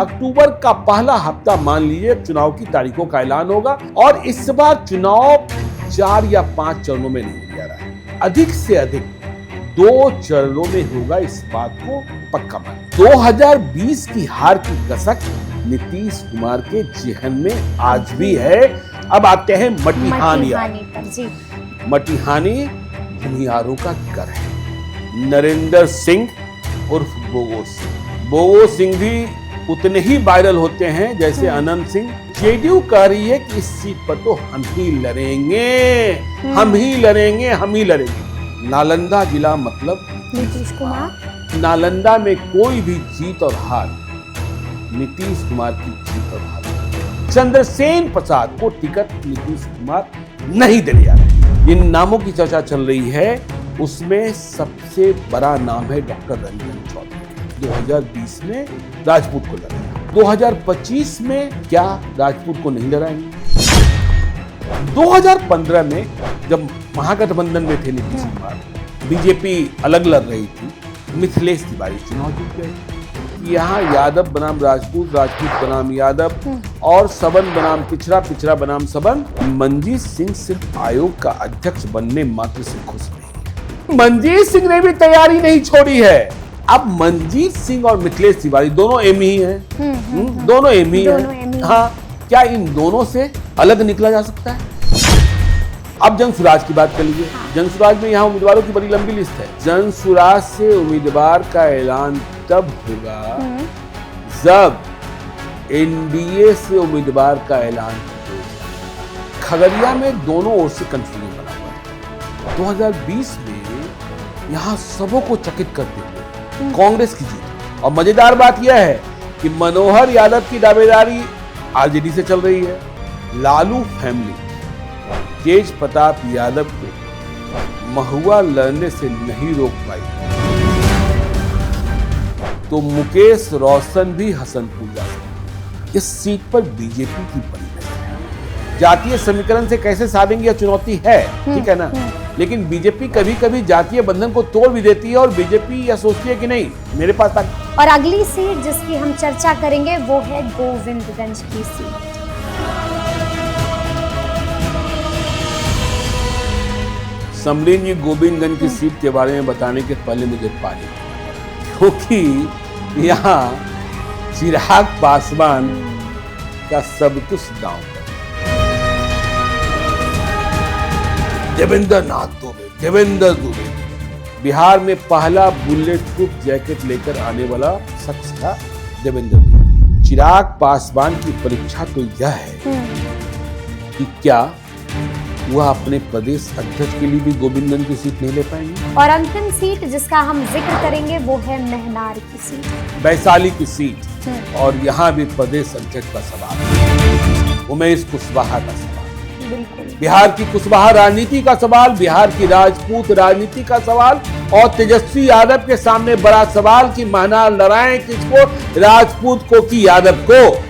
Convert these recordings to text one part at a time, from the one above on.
अक्टूबर का पहला हफ्ता मान लीजिए चुनाव की तारीखों का ऐलान होगा। और इस बार चुनाव 4 या 5 चरणों में नहीं किया रहा है, अधिक से अधिक 2 चरणों में होगा, इस बात को पक्का मानिए। 2020 की हार की कसक नीतीश कुमार के जेहन में आज भी है। अब आते हैं मटिहानी पर। जी, मटिहानी भूमिहारों का घर है। नरेंद्र सिंह उर्फ बोगो सिंह। बोगो सिंह भी उतने ही वायरल होते हैं जैसे अनंत सिंह। जेडीयू कह रही है कि इस सीट पर तो हम ही लड़ेंगे, हम ही लड़ेंगे, हम ही लड़ेंगे। नालंदा जिला मतलब नीतीश कुमार। नालंदा में कोई भी जीत और हार नीतीश कुमार की जीत और हार। चंद्रसेन प्रसाद को टिकट नीतीश कुमार नहीं देने जा रहे। जिन नामों की चर्चा चल रही है उसमें सबसे बड़ा नाम है डॉक्टर रंजन चौधरी। 2020 में राजपूत को लड़ाया, 2025 में क्या राजपूत को नहीं लड़ाएंगे? 2015 में जब महागठबंधन में थे नीतीश कुमार, बीजेपी अलग लड़ रही थी, मिथिलेश तिवारी चुनाव जीत गए। यहाँ यादव बनाम राजपूत, राजपूत बनाम यादव और सबन बनाम पिछड़ा, पिछड़ा बनाम सबन। मनजीत सिंह सिर्फ आयोग का अध्यक्ष बनने मात्र से खुश नहीं। मनजीत सिंह ने भी तैयारी नहीं छोड़ी है। अब मनजीत सिंह और मिथिलेश तिवारी दोनों एमई हैं, दोनों एमई हैं। हाँ, क्या इन दोनों से अलग निकला जा सकता है? अब जनसुराज की बात कर लीजिए। जनसुराज में यहाँ उम्मीदवारों की बड़ी लंबी लिस्ट है। जनसुराज से उम्मीदवार का ऐलान तब होगा जब एनडीए से उम्मीदवार का ऐलान होगा। खगड़िया में दोनों ओर से कंफ्यूजन बना हुआ है। 2020 में यहाँ सबों को चकित करते हुए कांग्रेस की जीत। और मजेदार बात यह है कि मनोहर यादव की दावेदारी आरजेडी से चल रही है। लालू फैमिली तेज प्रताप यादव को महुआ लड़ने से नहीं रोक पाई तो मुकेश रोशन भी हसनपुर जा सकते। इस सीट पर बीजेपी की बड़ी नजर है। जातीय समीकरण से कैसे साधेंगे यह चुनौती है, ठीक है ना? लेकिन बीजेपी कभी कभी जातीय बंधन को तोड़ भी देती है और बीजेपी यह सोचती है कि नहीं मेरे पास तक। और अगली सीट जिसकी हम चर्चा करेंगे वो है गोविंदगंज की सीट। समरीन जी, गोविंदगंज की सीट के बारे में बताने के पहले मुझे पानी, क्योंकि यहाँ चिराग पासवान का सब कुछ गांव है। देवेंद्र नाथ दुबे बिहार में पहला बुलेट प्रूफ जैकेट लेकर आने वाला शख्स था देवेंद्र दुबे। चिराग पासवान की परीक्षा तो यह है कि क्या वह अपने प्रदेश अध्यक्ष के लिए भी गोविंदगंज की सीट नहीं ले पाएंगे। और अंतिम सीट जिसका हम जिक्र करेंगे वो है मेहनार की सीट, वैशाली की सीट। और यहाँ भी प्रदेश अध्यक्ष का सवाल, उमेश कुशवाहा का सवाल, बिहार की कुशवाहा राजनीति का सवाल, बिहार की राजपूत राजनीति का सवाल। और तेजस्वी यादव के सामने बड़ा सवाल कि मेहनार लड़ाएं किसको, राजपूत को कि यादव को।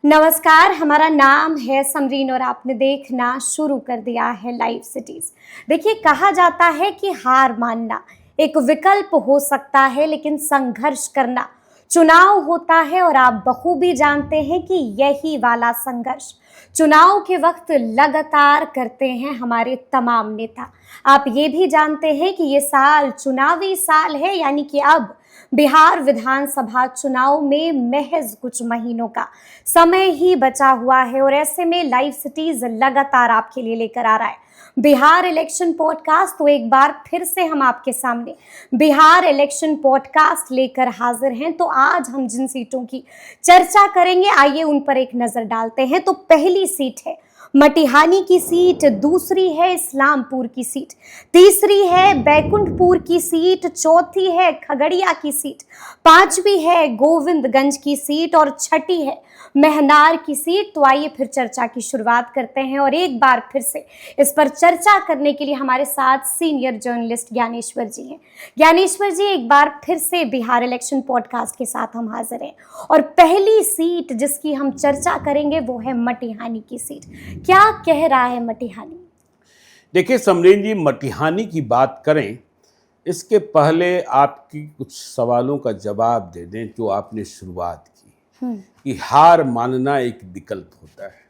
नमस्कार, हमारा नाम है समरीन और आपने देखना शुरू कर दिया है लाइव सिटीज। देखिए, कहा जाता है कि हार मानना एक विकल्प हो सकता है लेकिन संघर्ष करना चुनाव होता है। और आप बखूबी जानते हैं कि यही वाला संघर्ष चुनाव के वक्त लगातार करते हैं हमारे तमाम नेता। आप ये भी जानते हैं कि ये साल चुनावी साल है, यानी कि अब बिहार विधानसभा चुनाव में महज कुछ महीनों का समय ही बचा हुआ है। और ऐसे में लाइव सिटीज लगातार आपके लिए लेकर आ रहा है बिहार इलेक्शन पॉडकास्ट। तो एक बार फिर से हम आपके सामने बिहार इलेक्शन पॉडकास्ट लेकर हाजिर हैं। तो आज हम जिन सीटों की चर्चा करेंगे, आइए उन पर एक नजर डालते हैं। तो पहली सीट है मटिहानी की सीट, दूसरी है इस्लामपुर की सीट, तीसरी है बैकुंठपुर की सीट, चौथी है खगड़िया की सीट, पांचवी है गोविंदगंज की सीट और छठी है मेहनार की सीट। तो आइए फिर चर्चा की शुरुआत करते हैं। और एक बार फिर से इस पर चर्चा करने के लिए हमारे साथ सीनियर जर्नलिस्ट ज्ञानेश्वर जी हैं। ज्ञानेश्वर जी, एक बार फिर से बिहार इलेक्शन पॉडकास्ट के साथ हम हाजिर हैं और पहली सीट जिसकी हम चर्चा करेंगे वो है मटिहानी की सीट। क्या कह रहा है मटिहानी? देखिए समरीन जी, मटिहानी की बात करें इसके पहले आपकी कुछ सवालों का जवाब दे दें जो आपने शुरुआत की कि हार मानना एक विकल्प होता है।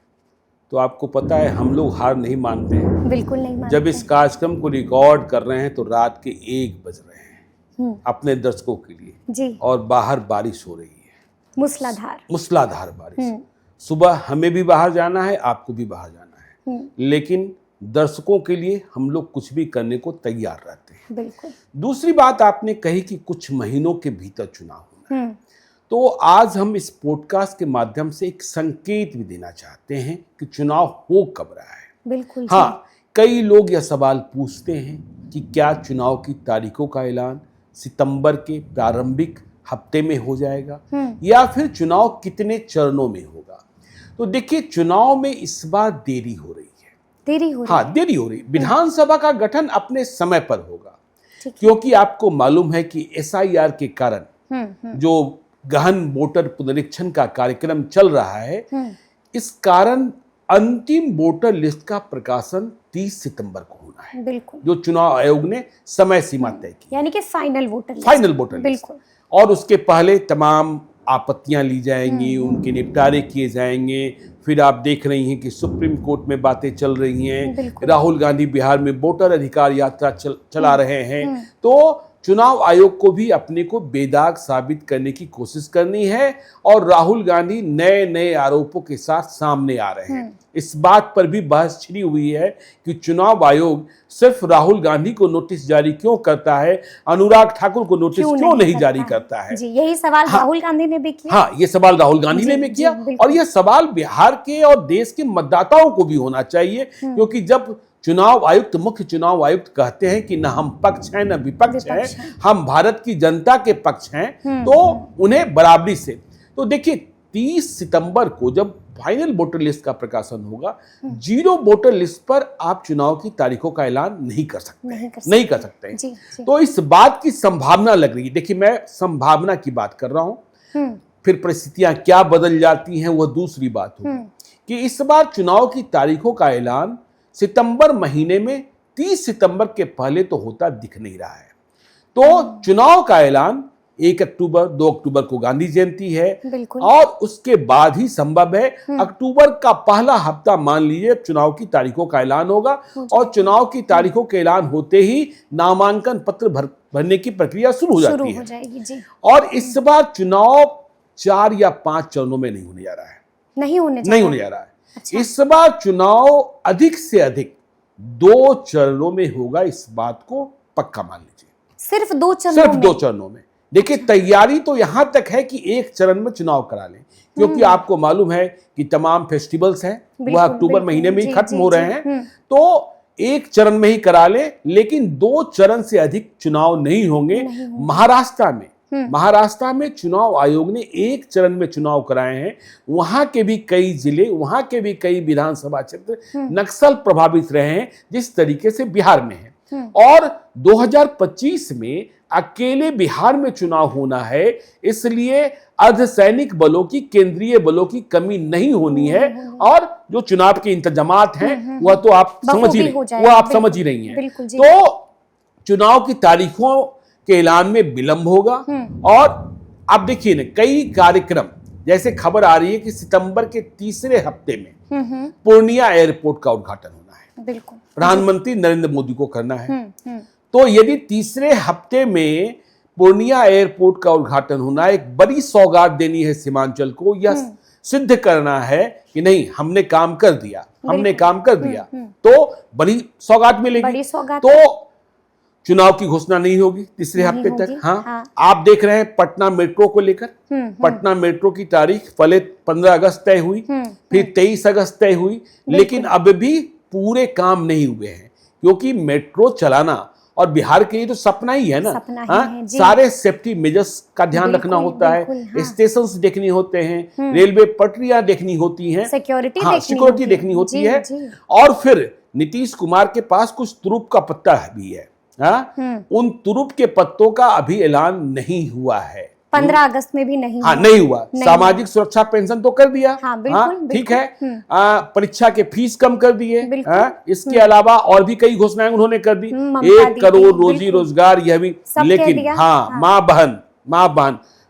तो आपको पता है हम लोग हार नहीं मानते हैं। बिल्कुल नहीं मानते। जब इस कार्यक्रम को रिकॉर्ड कर रहे हैं तो रात के 1 बज रहे हैं अपने दर्शकों के लिए जी। और बाहर बारिश हो रही है, मूसलाधार बारिश। सुबह हमें भी बाहर जाना है, आपको भी बाहर जाना है, लेकिन दर्शकों के लिए हम लोग कुछ भी करने को तैयार रहते हैं। बिल्कुल। दूसरी बात आपने कही कि कुछ महीनों के भीतर चुनाव होना है, तो आज हम इस पॉडकास्ट के माध्यम से एक संकेत भी देना चाहते हैं कि चुनाव हो कब रहा है। बिल्कुल। हाँ, कई लोग यह सवाल पूछते हैं कि क्या चुनाव की तारीखों का ऐलान सितंबर के प्रारंभिक हफ्ते में हो जाएगा या फिर चुनाव कितने चरणों में होगा। तो देखिए, चुनाव में इस बार देरी हो रही है। देरी हो रही। विधानसभा का गठन अपने समय पर होगा, क्योंकि आपको मालूम है कि SIR के कारण जो गहन वोटर पुनरीक्षण का कार्यक्रम चल रहा है, इस कारण अंतिम वोटर लिस्ट का प्रकाशन 30 सितंबर को होना है। बिल्कुल। जो चुनाव आयोग ने समय सीमा तय की, यानी कि फाइनल वोटर लिस्ट। बिल्कुल। और उसके पहले तमाम आपत्तियां ली जाएंगी, उनके निपटारे किए जाएंगे। फिर आप देख रही हैं कि सुप्रीम कोर्ट में बातें चल रही हैं, राहुल गांधी बिहार में वोटर अधिकार यात्रा चला रहे हैं। तो चुनाव आयोग को भी अपने को बेदाग साबित करने की कोशिश करनी है और राहुल गांधी नए नए आरोपों के साथ सामने आ रहे हैं। इस बात पर भी बहस छिड़ी हुई है कि चुनाव आयोग सिर्फ राहुल गांधी को नोटिस जारी क्यों करता है, अनुराग ठाकुर को नोटिस क्यों नहीं जारी करता है। जी, यही सवाल राहुल गांधी ने भी किया। हाँ, ये सवाल राहुल गांधी ने भी किया और यह सवाल बिहार के और देश के मतदाताओं को भी होना चाहिए, क्योंकि जब चुनाव आयुक्त, मुख्य चुनाव आयुक्त कहते हैं कि न हम पक्ष हैं न विपक्ष हैं, हम भारत की जनता के पक्ष हैं, तो उन्हें बराबरी से। तो देखिए, 30 सितंबर को जब फाइनल वोटर लिस्ट का प्रकाशन होगा, जीरो वोटर लिस्ट पर आप चुनाव की तारीखों का ऐलान नहीं कर सकते हैं। तो इस बात की संभावना लग रही है। देखिए, मैं संभावना की बात कर रहा हूं, फिर परिस्थितियां क्या बदल जाती हैं वह दूसरी बात होगी कि इस बार चुनाव की तारीखों का ऐलान सितंबर महीने में 30 सितंबर के पहले तो होता दिख नहीं रहा है। तो चुनाव का ऐलान 1 अक्टूबर 2 अक्टूबर को गांधी जयंती है और उसके बाद ही संभव है अक्टूबर का पहला हफ्ता मान लीजिए चुनाव की तारीखों का ऐलान होगा और चुनाव की तारीखों के ऐलान होते ही नामांकन पत्र भरने की प्रक्रिया शुरू हो जाती है। और इस बार चुनाव 4 या 5 चरणों में नहीं होने जा रहा है। नहीं होने जा रहा है। अच्छा। इस बार चुनाव अधिक से अधिक 2 चरणों में होगा, इस बात को पक्का मान लीजिए। सिर्फ 2 चरणों में। देखिए, तैयारी तो यहां तक है कि 1 चरण में चुनाव करा लें, क्योंकि आपको मालूम है कि तमाम फेस्टिवल्स हैं वह अक्टूबर महीने में ही खत्म हो रहे हैं, तो 1 चरण में ही करा लें, लेकिन 2 चरण से अधिक चुनाव नहीं होंगे। महाराष्ट्र में चुनाव आयोग ने 1 चरण में चुनाव कराए हैं। वहां के भी कई जिले, वहां के भी कई विधानसभा क्षेत्र नक्सल प्रभावित रहे हैं, जिस तरीके से बिहार में है। और 2025 में अकेले बिहार में चुनाव होना है, इसलिए अर्धसैनिक बलों की, केंद्रीय बलों की कमी नहीं होनी है। और जो चुनाव के इंतजामात हैं वह तो आप समझ ही रही हैं। तो चुनाव की तारीखों के ऐलान में विलंब होगा। और अब देखिए ना, कई कार्यक्रम, जैसे खबर आ रही है कि सितंबर के तीसरे हफ्ते में पूर्णिया एयरपोर्ट का उद्घाटन होना है। प्रधानमंत्री नरेंद्र मोदी को करना है। तो यदि तीसरे हफ्ते में पूर्णिया एयरपोर्ट का उद्घाटन होना है, एक बड़ी सौगात देनी है सीमांचल को, यह सिद्ध करना है कि नहीं, हमने काम कर दिया, तो बड़ी सौगात मिलेगी। तो चुनाव की घोषणा नहीं होगी तीसरे हफ्ते तक। हाँ, आप देख रहे हैं पटना मेट्रो को लेकर, पटना मेट्रो की तारीख पहले 15 अगस्त तय हुई, फिर 23 अगस्त तय हुई, लेकिन अब भी पूरे काम नहीं हुए हैं, क्योंकि मेट्रो चलाना और बिहार के लिए तो सपना ही है ना। सारे सेफ्टी मेजर्स का ध्यान रखना होता है, स्टेशंस देखने होते हैं, रेलवे पटरियां देखनी होती हैं, सिक्योरिटी देखनी होती है। और फिर नीतीश कुमार के पास कुछ तुरुप का पत्ता भी है। उन तुरुप के पत्तों का अभी ऐलान नहीं हुआ है। 15 अगस्त में भी नहीं हाँ हुआ। नहीं हुआ। नहीं सामाजिक सुरक्षा पेंशन तो कर दिया, हाँ, बिल्कुल, ठीक बिल्कुल। है। परीक्षा के फीस कम कर दिए, बिल्कुल। इसके अलावा और भी कई घोषणाएं उन्होंने कर दी। ममता 1 करोड़ दीदी, रोजी बिल्कुल। रोजगार, यह भी। सब कह लेकिन दिया, हाँ, हाँ। माँ बहन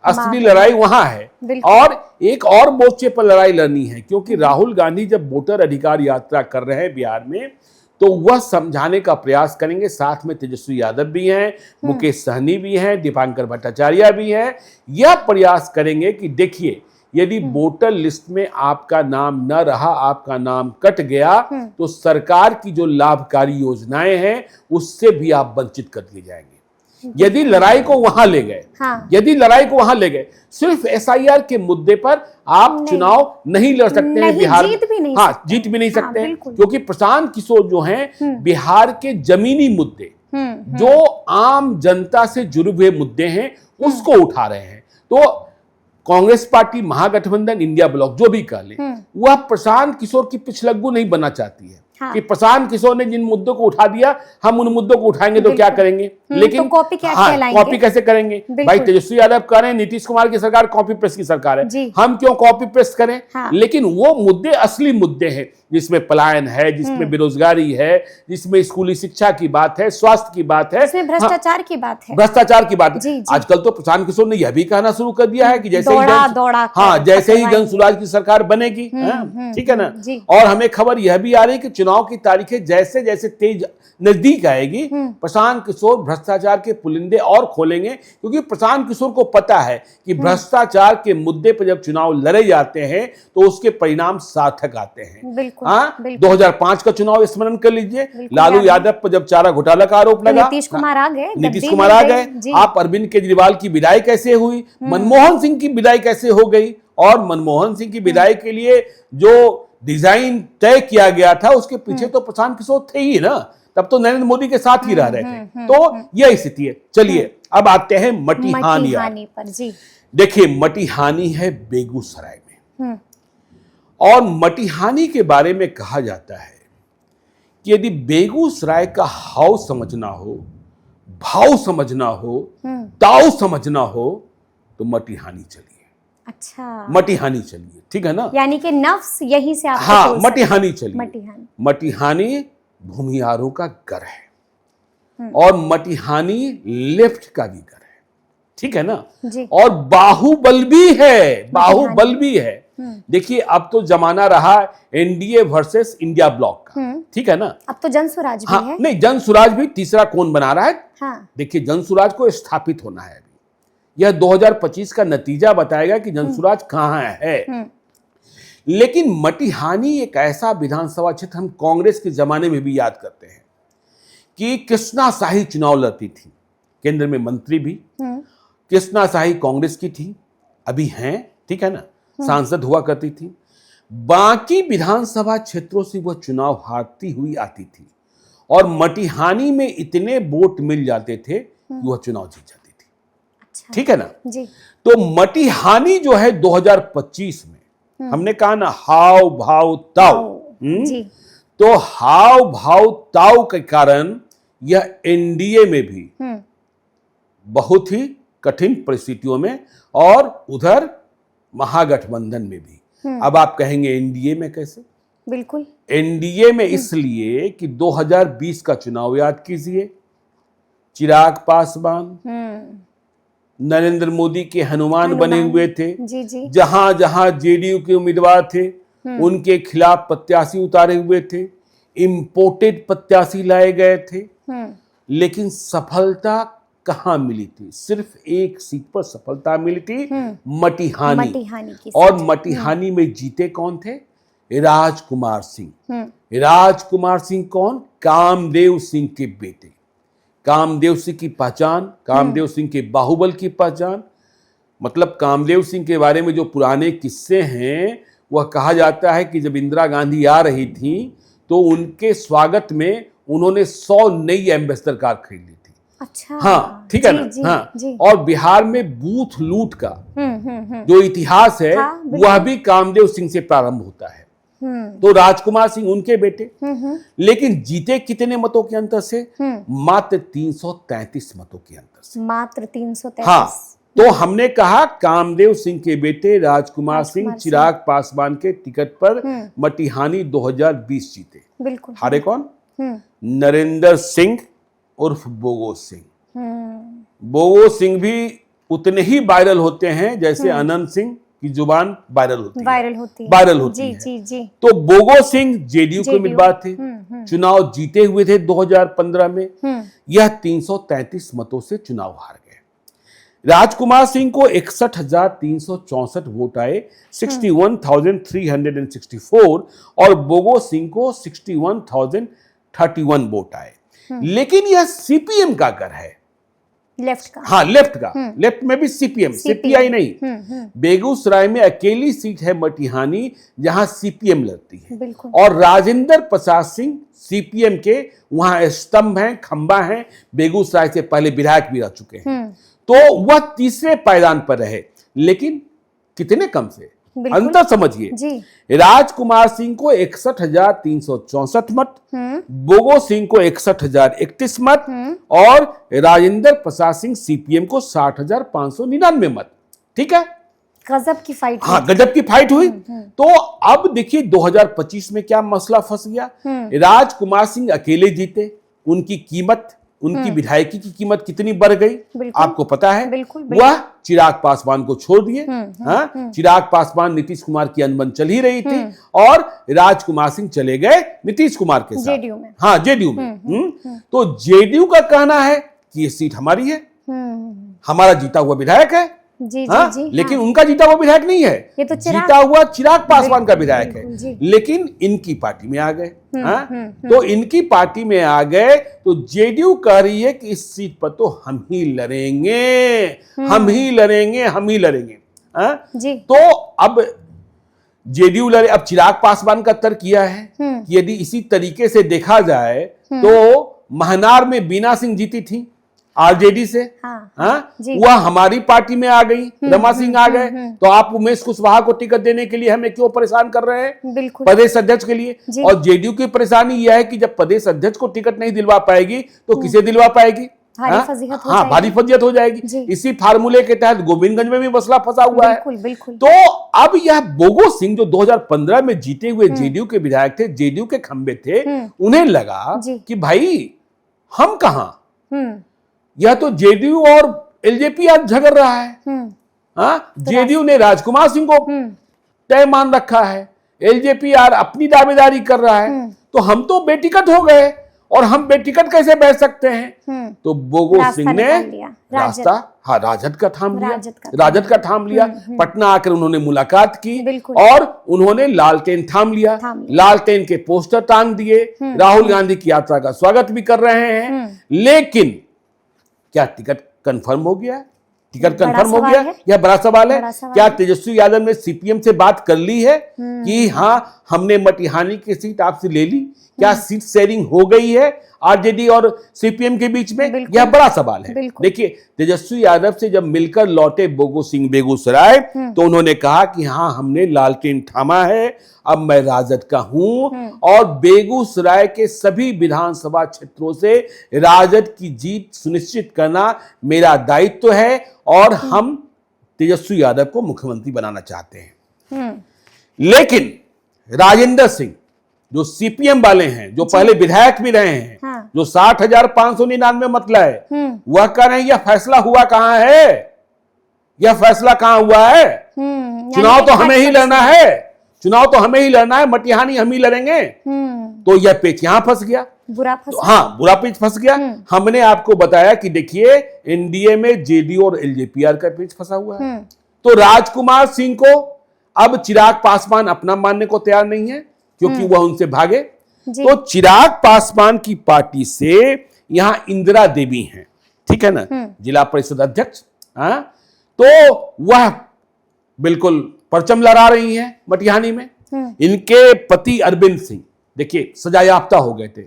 असली बहन। लड़ाई वहां है। बिल्कुल। और एक और मोर्चे पर लड़ाई लड़नी है, क्योंकि राहुल गांधी जब वोटर अधिकार यात्रा कर रहे हैं बिहार में, तो वह समझाने का प्रयास करेंगे। साथ में तेजस्वी यादव भी हैं, मुकेश सहनी भी हैं, दीपांकर भट्टाचार्य भी हैं। यह प्रयास करेंगे कि देखिए, यदि वोटर लिस्ट में आपका नाम न रहा, आपका नाम कट गया, तो सरकार की जो लाभकारी योजनाएं हैं उससे भी आप वंचित कर दिए जाएंगे। यदि लड़ाई को वहां ले गए, हाँ। यदि लड़ाई को वहां ले गए, सिर्फ एसआईआर के मुद्दे पर आप नहीं। चुनाव नहीं लड़ सकते हैं बिहार में। जीत भी नहीं हाँ, सकते। जीत भी नहीं हाँ, सकते हैं, बिल्कुल। क्योंकि प्रशांत किशोर जो हैं बिहार के जमीनी मुद्दे, जो आम जनता से जुड़े हुए मुद्दे हैं, उसको उठा रहे हैं। तो कांग्रेस पार्टी, महागठबंधन, इंडिया ब्लॉक जो भी कह ले, वह प्रशांत किशोर की पिछलग्गू नहीं बनना चाहती है। हाँ। कि प्रशांत किशोर ने जिन मुद्दों को उठा दिया, हम उन मुद्दों को उठाएंगे तो क्या करेंगे। लेकिन तो कॉपी क्या कहलाएंगे? कॉपी कैसे करेंगे? भाई तेजस्वी यादव कह रहे हैं नीतीश कुमार की सरकार कॉपी पेस्ट की सरकार है, हम क्यों कॉपी पेस्ट करें? हाँ। लेकिन वो मुद्दे असली मुद्दे हैं, जिसमें पलायन है, जिसमें बेरोजगारी है, जिसमें स्कूली शिक्षा की बात है, स्वास्थ्य की बात है, जिसमें भ्रष्टाचार की बात है, भ्रष्टाचार की बात जी, है। जी। आजकल तो प्रशांत किशोर ने यह भी कहना शुरू कर दिया है कि जैसे जैसे ही जन सुराज की सरकार बनेगी, ठीक है ना, और हमें खबर यह भी आ रही है कि चुनाव की तारीखें जैसे जैसे तेज नजदीक आएगी, प्रशांत किशोर भ्रष्टाचार के पुलिंदे और खोलेंगे, क्योंकि प्रशांत किशोर को पता है कि भ्रष्टाचार के मुद्दे पर जब चुनाव लड़े जाते हैं तो उसके परिणाम सार्थक आते हैं। हाँ, 2005 का चुनाव स्मरण कर लीजिए, लालू यादव पर जब चारा घोटाला का आरोप लगा, नीतीश कुमार आ गए। आप अरविंद केजरीवाल की विदाई कैसे हुई, मनमोहन सिंह की विदाई कैसे हो गई, और मनमोहन सिंह की विदाई के लिए जो डिजाइन तय किया गया था उसके पीछे तो प्रशांत किशोर थे ही ना, तब तो नरेंद्र मोदी के साथ ही रह रहे थे। तो यह स्थिति है। चलिए अब आते हैं मटिहानी पर। जी देखिए, मटिहानी है बेगूसराय में, और मटिहानी के बारे में कहा जाता है कि यदि बेगूसराय का हाव समझना हो, भाव समझना हो, ताव समझना हो, तो मटिहानी चलिए। अच्छा, मटिहानी चलिए, ठीक है ना, यानी कि नफ्स यहीं से आपको हाँ, मटिहानी चलिए। मटिहानी भूमिहारों का घर है, और मटिहानी लेफ्ट का भी घर है, ठीक है ना जी। और बाहुबल भी है, बाहुबल भी है। देखिए, अब तो जमाना रहा एनडीए वर्सेस इंडिया ब्लॉक का, ठीक है ना। अब तो जनसुराज भी है। नहीं, जनसुराज भी तीसरा कौन बना रहा है? हाँ। देखिए, जनसुराज को स्थापित होना है। यह 2025 का नतीजा बताएगा कि जनसुराज कहां है। लेकिन मटिहानी एक ऐसा विधानसभा क्षेत्र, हम कांग्रेस के जमाने में भी याद करते हैं कि कृष्णा शाही चुनाव लड़ती थी, केंद्र में मंत्री भी कृष्णा शाही कांग्रेस की थी, अभी हैं, ठीक है ना, सांसद हुआ करती थी। बाकी विधानसभा क्षेत्रों से वह चुनाव हारती हुई आती थी, और मटिहानी में इतने वोट मिल जाते थे कि वह चुनाव जीत जाती थी। अच्छा। ठीक है ना जी। तो मटिहानी जो है 2025 में हमने कहा ना, हाव भाव ताव, जी। तो हाव भाव ताव के कारण यह एनडीए में भी बहुत ही कठिन परिस्थितियों में, और उधर महागठबंधन में भी। अब आप कहेंगे एनडीए में कैसे? बिल्कुल, एनडीए में इसलिए कि 2020 का चुनाव याद कीजिए, चिराग पासवान नरेंद्र मोदी के हनुमान बने हुए थे। जी जी। जहां जहां जेडीयू के उम्मीदवार थे उनके खिलाफ प्रत्याशी उतारे हुए थे, इंपोर्टेड प्रत्याशी लाए गए थे। लेकिन सफलता कहां मिली थी? सिर्फ एक सीट पर सफलता मिली थी, मटिहानी की। और मटिहानी में जीते कौन थे? राजकुमार सिंह। राजकुमार सिंह कौन? कामदेव सिंह के बेटे। कामदेव सिंह की पहचान, कामदेव सिंह के बाहुबल की पहचान, मतलब कामदेव सिंह के बारे में जो पुराने किस्से हैं, वह कहा जाता है कि जब इंदिरा गांधी आ रही थी तो उनके स्वागत में उन्होंने 100 नई एम्बेसडर कार खरीद ली थी। अच्छा। हाँ, ठीक है ना। जी, हाँ, जी। और बिहार में बूथ लूट का जो इतिहास है, हाँ, वह भी कामदेव सिंह से प्रारंभ होता है। तो राजकुमार सिंह उनके बेटे। लेकिन जीते कितने मतों के अंतर से? मात्र 333 मतों के अंतर से। मात्र 333। हाँ, तो हमने कहा कामदेव सिंह के बेटे राजकुमार सिंह चिराग पासवान के टिकट पर मटिहानी 2020 जीते। बिल्कुल। हारे कौन? नरेंद्र सिंह उर्फ बोगो सिंह। बोगो सिंह भी उतने ही वायरल होते हैं जैसे अनंत सिंह की जुबान वायरल होती है। जी। तो बोगो सिंह जेडीयू के उम्मीदवार थे, चुनाव जीते हुए थे 2015 में। यह 333 मतों से चुनाव हार गए। राजकुमार सिंह को 61,364 वोट आए, 61,364, और बोगो सिंह को 61,031 वोट आए। लेकिन यह सीपीएम का घर है, लेफ्ट का। हाँ, लेफ्ट का। लेफ्ट में भी सीपीएम, सीपीआई नहीं। बेगूसराय में अकेली सीट है मटिहानी जहां सीपीएम लड़ती है, और राजेंद्र प्रसाद सिंह सीपीएम के वहां स्तंभ हैं, खंबा हैं, बेगूसराय से पहले विधायक भी रह चुके हैं। तो वह तीसरे पायदान पर रहे, लेकिन कितने कम से, अंतर समझिए। राजकुमार सिंह को 61,364 मत, बोगो सिंह को 61,031 मत, और राजेंद्र प्रसाद सिंह सीपीएम को 60,599 मत। ठीक है, गजब की फाइट। हाँ, गजब की फाइट हुई। तो अब देखिए 2025 में क्या मसला फंस गया। राजकुमार सिंह अकेले जीते, उनकी कीमत, उनकी विधायकी की कीमत कितनी बढ़ गई आपको पता है। वह चिराग पासवान को छोड़ दिए। हाँ, चिराग पासवान नीतीश कुमार की अनबन चल ही रही थी, और राजकुमार सिंह चले गए नीतीश कुमार के साथ, जेडीयू में। हाँ, जेडीयू में। तो जेडीयू का कहना है कि ये सीट हमारी है, हमारा जीता हुआ विधायक है। लेकिन उनका जीता हुआ विधायक नहीं है, ये तो जीता हुआ चिराग पासवान का विधायक है। लेकिन इनकी पार्टी में आ गए। तो इनकी पार्टी में आ गए, तो जेडीयू कह रही है कि इस सीट पर तो हम ही लड़ेंगे, हम ही लड़ेंगे। तो अब जेडीयू लड़े। अब चिराग पासवान का तर्क किया है कि यदि इसी तरीके से देखा जाए तो महनार में बीना सिंह जीती थी आरजेडी से। वह हमारी पार्टी में आ गई, रमा सिंह आ गए, तो आप उमेश कुशवाहा को टिकट देने के लिए हमें क्यों परेशान कर रहे हैं प्रदेश अध्यक्ष के लिए। और जेडीयू की परेशानी यह है कि जब प्रदेश अध्यक्ष को टिकट नहीं दिलवा पाएगी तो किसे दिलवा पाएगी? भारी फजीहत हो जाएगी। इसी फार्मूले के तहत गोविंदगंज में भी मसला फंसा हुआ है। तो अब यह बोगो सिंह जो 2015 में जीते हुए जेडीयू के विधायक थे, जेडीयू के खंबे थे, उन्हें लगा कि भाई हम कहां, यह तो जेडीयू और एलजेपी आज झगड़ रहा है। जेडीयू ने राजकुमार सिंह को तय मान रखा है, एलजेपी यार अपनी दावेदारी कर रहा है, तो हम तो बेटिकट हो गए, और हम बेटिकट कैसे बैठ सकते हैं। तो बोगो सिंह ने रास्ता, हाँ, राजद का थाम लिया। पटना आकर उन्होंने मुलाकात की, और उन्होंने लालटेन थाम लिया। लालटेन के पोस्टर टांग दिए, राहुल गांधी की यात्रा का स्वागत भी कर रहे हैं। लेकिन क्या टिकट कंफर्म हो गया? टिकट कंफर्म हो गया? यह बड़ा सवाल है। क्या तेजस्वी यादव ने सीपीएम से बात कर ली है कि हाँ, हमने मटिहानी की सीट आपसे ले ली? क्या सीट शेयरिंग हो गई है आरजेडी और सीपीएम के बीच में? यह बड़ा सवाल है। देखिए, तेजस्वी यादव से जब मिलकर लौटे बोगो सिंह बेगूसराय, तो उन्होंने कहा कि हाँ, हमने लालटेन थामा है, अब मैं राजद का हूं, और बेगूसराय के सभी विधानसभा क्षेत्रों से राजद की जीत सुनिश्चित करना मेरा दायित्व है, और हम तेजस्वी यादव को मुख्यमंत्री बनाना चाहते हैं। लेकिन राजेंद्र सिंह जो सीपीएम वाले हैं, जो पहले विधायक भी रहे हैं, जो 60,599 मत लाए, वह कह रहे हैं यह फैसला हुआ कहां है, यह फैसला कहां हुआ है? चुनाव तो हमें ही लड़ना है, चुनाव तो हमें ही लड़ना है, मटिहानी हम ही लड़ेंगे। तो यह पेच यहां फंस गया, बुरा पेच फंस गया। हमने आपको बताया कि देखिए, एनडीए में जेडीयू और एलजेपीआर का पेच फंसा हुआ है। तो राजकुमार सिंह को अब चिराग पासवान अपना मानने को तैयार नहीं है, क्योंकि वह उनसे भागे। तो चिराग पासवान की पार्टी से यहां इंदिरा देवी हैं, ठीक है ना, जिला परिषद अध्यक्ष। तो वह बिल्कुल परचम लहरा रही हैं मटिहानी में। इनके पति अरविंद सिंह देखिए सजायाफ्ता हो गए थे,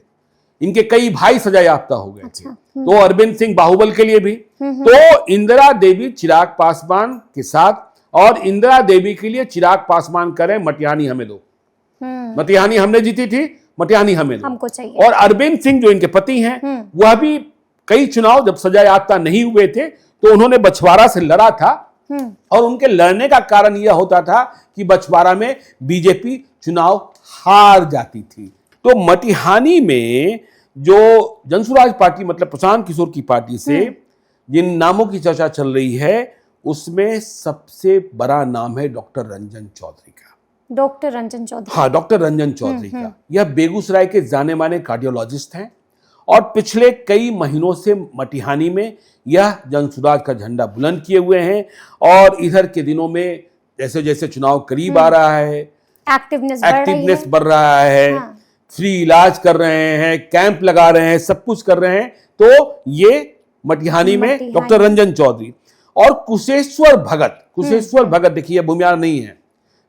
इनके कई भाई सजायाफ्ता हो गए थे। तो अरविंद सिंह बाहुबल के लिए भी। तो इंदिरा देवी चिराग पासवान के साथ, और इंदिरा देवी के लिए चिराग पासवान करें मटिहानी हमें दो, मटिहानी हमने जीती थी, मटिहानी हमें हमको चाहिए। और अरविंद सिंह जो इनके पति हैं, वह भी कई चुनाव जब सजायाफ्ता नहीं हुए थे तो उन्होंने बछवाड़ा से लड़ा था और उनके लड़ने का कारण यह होता था कि बछवाड़ा में बीजेपी चुनाव हार जाती थी। तो मटिहानी में जो जनसुराज पार्टी मतलब प्रशांत किशोर की पार्टी से जिन नामों की चर्चा चल रही है उसमें सबसे बड़ा नाम है डॉक्टर रंजन चौधरी का। डॉक्टर रंजन चौधरी, हाँ, डॉक्टर रंजन चौधरी का। यह बेगूसराय के जाने माने कार्डियोलॉजिस्ट हैं और पिछले कई महीनों से मटिहानी में यह जनसुराज का झंडा बुलंद किए हुए हैं और इधर के दिनों में जैसे जैसे चुनाव करीब आ रहा है एक्टिवनेस बढ़ रहा है। हाँ। फ्री इलाज कर रहे हैं, कैंप लगा रहे हैं, सब कुछ कर रहे हैं। तो ये मटिहानी में डॉक्टर रंजन चौधरी और कुशेश्वर भगत देखिए भूमिहार नहीं है।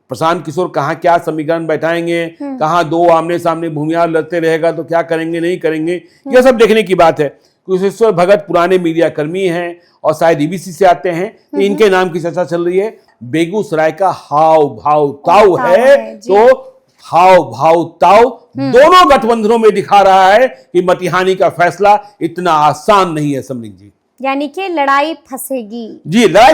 प्रशांत किशोर कहाँ क्या समीकरण बैठाएंगे, कहाँ दो आमने सामने भूमिहार लड़ते रहेगा तो क्या करेंगे नहीं करेंगे, यह सब देखने की बात है। कुशेश्वर भगत पुराने मीडिया कर्मी हैं और शायद ईबीसी से आते हैं। इनके नाम की चर्चा चल रही है। बेगूसराय का हाव भाव ताव है तो हाव भाव ताव दोनों गठबंधनों में दिखा रहा है कि मटिहानी का फैसला इतना आसान नहीं है। समरिंग जी, यानी कि लड़ाई फंसेगी। जी, लड़ाई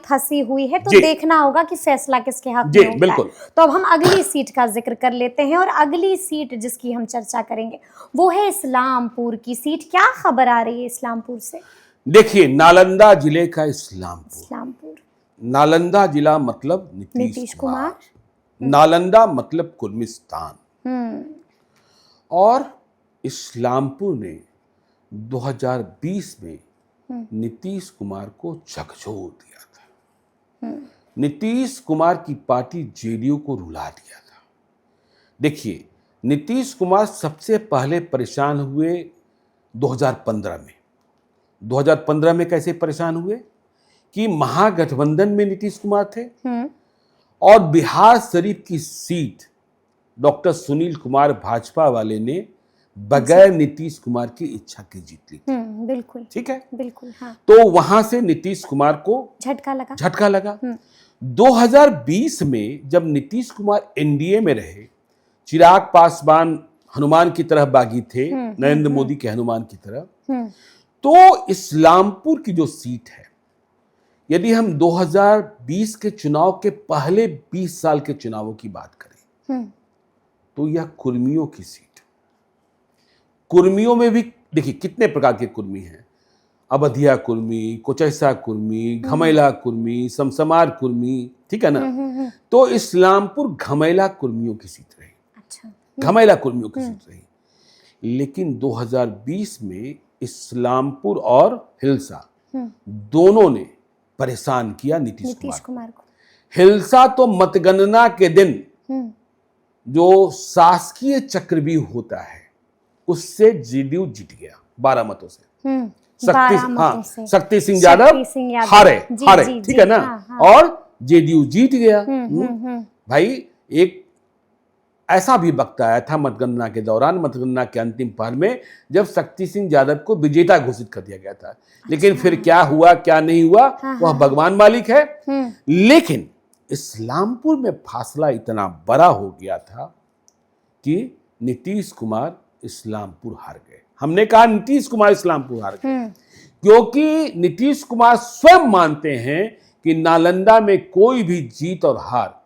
फंसी हुई है तो देखना होगा कि फैसला किसके हाथ में होता है। बिल्कुल। तो अब हम अगली सीट का जिक्र कर लेते हैं और अगली सीट जिसकी हम चर्चा करेंगे वो है इस्लामपुर की सीट। क्या खबर आ रही है इस्लामपुर से? देखिए, नालंदा जिले का इस्लामपुर। नालंदा जिला मतलब नीतीश कुमार, नालंदा मतलब कुर्मिस्तान और इस्लामपुर ने 2020 में नीतीश कुमार को झकझोर दिया था। नीतीश कुमार की पार्टी जेडीयू को रुला दिया था। देखिए, नीतीश कुमार सबसे पहले परेशान हुए 2015 में। 2015 में कैसे परेशान हुए कि महागठबंधन में नीतीश कुमार थे और बिहार शरीफ की सीट डॉक्टर सुनील कुमार भाजपा वाले ने बगैर नीतीश कुमार की इच्छा की जीत ली थी। बिल्कुल ठीक है, बिल्कुल। हाँ। तो वहां से नीतीश कुमार को झटका लगा। 2020 में जब नीतीश कुमार एनडीए में रहे, चिराग पासवान हनुमान की तरह बागी थे, नरेंद्र मोदी के हनुमान की तरह, तो इस्लामपुर की जो सीट है, यदि हम 2020 के चुनाव के पहले 20 साल के चुनावों की बात करें तो यह कुर्मियों की सीट। कुर्मियों में भी देखिए कितने प्रकार के कुर्मी हैं। अबधिया कुर्मी, कोचैसा कुर्मी, घमैला कुर्मी, समसमार कुर्मी, ठीक है ना। तो इस्लामपुर घमैला कुर्मियों की सीट रही। अच्छा। घमैला कुर्मियों की सीट रही। लेकिन 2020 में इस्लामपुर और हिल्सा दोनों ने परेशान किया नीतीश कुमार को। हिल्सा तो मतगणना के दिन जो शासकीय चक्रव्यूह होता है उससे जेडीयू जीत गया 12 मतों से। शक्ति सिंह यादव हारे, ठीक है ना। और जेडीयू जीत गया। भाई, एक ऐसा भी वक्त आया था मतगणना के दौरान, मतगणना के अंतिम पहर में, जब शक्ति सिंह यादव को विजेता घोषित कर दिया गया था। लेकिन फिर क्या हुआ क्या नहीं हुआ वह भगवान मालिक है। लेकिन इस्लामपुर में फासला इतना बड़ा हो गया था कि नीतीश कुमार इस्लामपुर हार गए। हमने कहा नीतीश कुमार इस्लामपुर हार गए क्योंकि नीतीश कुमार स्वयं मानते हैं कि नालंदा में कोई भी जीत और हार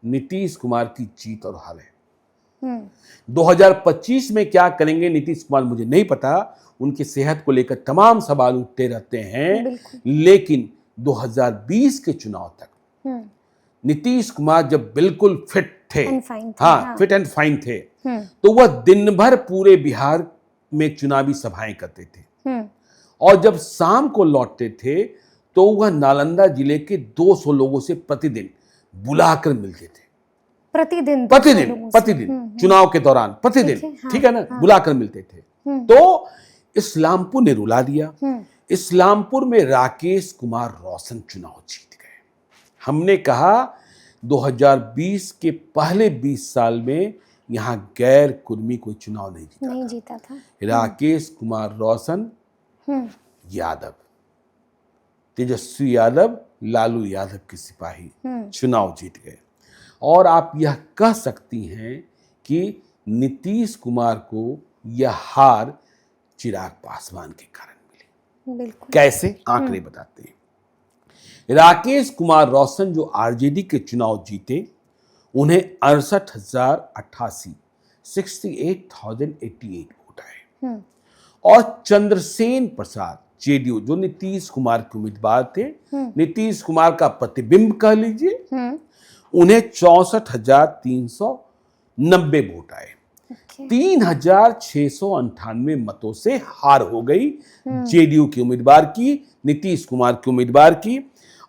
नीतीश कुमार की जीत और हार है। 2025 में क्या करेंगे नीतीश कुमार मुझे नहीं पता, उनकी सेहत को लेकर तमाम सवाल उठते रहते हैं। लेकिन 2020 के चुनाव तक नीतीश कुमार जब बिल्कुल फिट थे, फिट एंड फाइन थे, तो वह दिन भर पूरे बिहार में चुनावी सभाएं करते थे और जब शाम को लौटते थे तो वह नालंदा जिले के 200 लोगों से प्रतिदिन बुलाकर मिलते थे। प्रतिदिन चुनाव के दौरान प्रतिदिन, ठीक है ना, बुलाकर मिलते थे। तो इस्लामपुर ने रुला दिया। इस्लामपुर में राकेश कुमार रोशन चुनाव जीत गए। हमने कहा 2020 के पहले 20 साल में यहां गैर कुर्मी कोई चुनाव नहीं जीता था। राकेश कुमार रोशन यादव, तेजस्वी यादव, लालू यादव के सिपाही चुनाव जीत गए। और आप यह कह सकती हैं कि नीतीश कुमार को यह हार चिराग पासवान के कारण मिली। बिल्कुल। कैसे, आंकड़े बताते हैं। राकेश कुमार रोशन जो आरजेडी के चुनाव जीते, उन्हें 68,088 68,088 वोट आए। और चंद्रसेन प्रसाद जेडीयू जो नीतीश कुमार के उम्मीदवार थे, नीतीश कुमार का प्रतिबिंब कह लीजिए, उन्हें 64,390 वोट आए। 3,698 मतों से हार हो गई जेडीयू के उम्मीदवार की, नीतीश कुमार के उम्मीदवार की।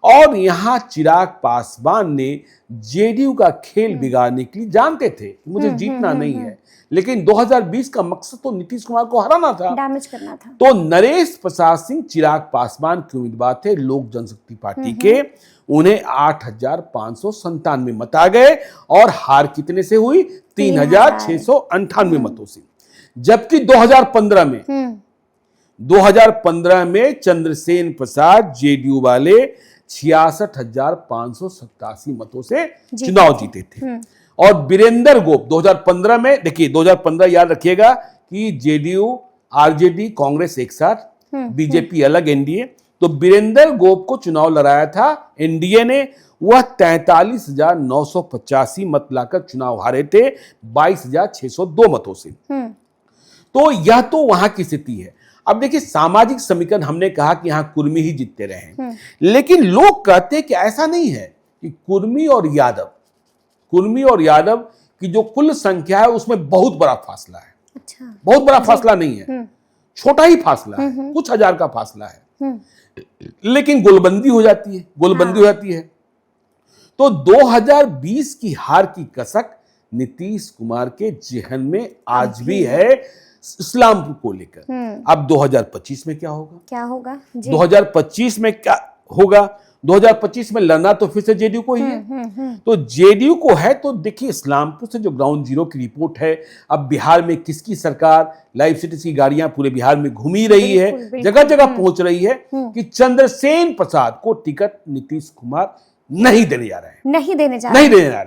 और यहां चिराग पासवान ने जेडीयू का खेल बिगाड़ने के लिए, जानते थे कि मुझे जीतना नहीं है, लेकिन 2020 का मकसद तो नीतीश कुमार को हराना था, डैमेज करना था। तो नरेश प्रसाद सिंह चिराग पासवान के उम्मीदवार थे लोक जनशक्ति पार्टी के, उन्हें 8,597 मत आ गए और हार कितने से हुई? 3,698 मतों से। जबकि 2015 में चंद्रसेन प्रसाद जेडीयू वाले 66,587 मतों से चुनाव जीते थे। और वीरेंद्र गोप 2015 में, देखिए 2015 याद रखिएगा कि जेडीयू आरजेडी कांग्रेस एक साथ, बीजेपी अलग, एनडीए, तो वीरेंद्र गोप को चुनाव लड़ाया था एनडीए ने, वह 43,985 मत लाकर चुनाव हारे थे 22,602 मतों से। तो यह तो वहां की स्थिति है। अब देखिए सामाजिक समीकरण, हमने कहा कि यहां कुर्मी ही जीतते रहे, लेकिन लोग कहते हैं कि ऐसा नहीं है कि कुर्मी और यादव की जो कुल संख्या है उसमें बहुत बड़ा फासला है। अच्छा। बहुत बड़ा फासला नहीं है, छोटा ही फासला है, कुछ हजार का फासला है, लेकिन गोलबंदी हो जाती है, तो 2020 की हार की कसक नीतीश कुमार के जेहन में आज भी है इस्लामपुर को लेकर। अब 2025 में क्या होगा जी? 2025 में क्या होगा? 2025 में लड़ना तो फिर से जेडीयू को ही है। तो जेडीयू को है, तो देखिए इस्लामपुर से जो ग्राउंड जीरो की रिपोर्ट है, अब बिहार में किसकी सरकार, लाइव सिटीज की गाड़ियां पूरे बिहार में घूमी रही है, जगह जगह पहुंच रही है कि चंद्रसेन प्रसाद को टिकट नीतीश कुमार नहीं देने जा रहे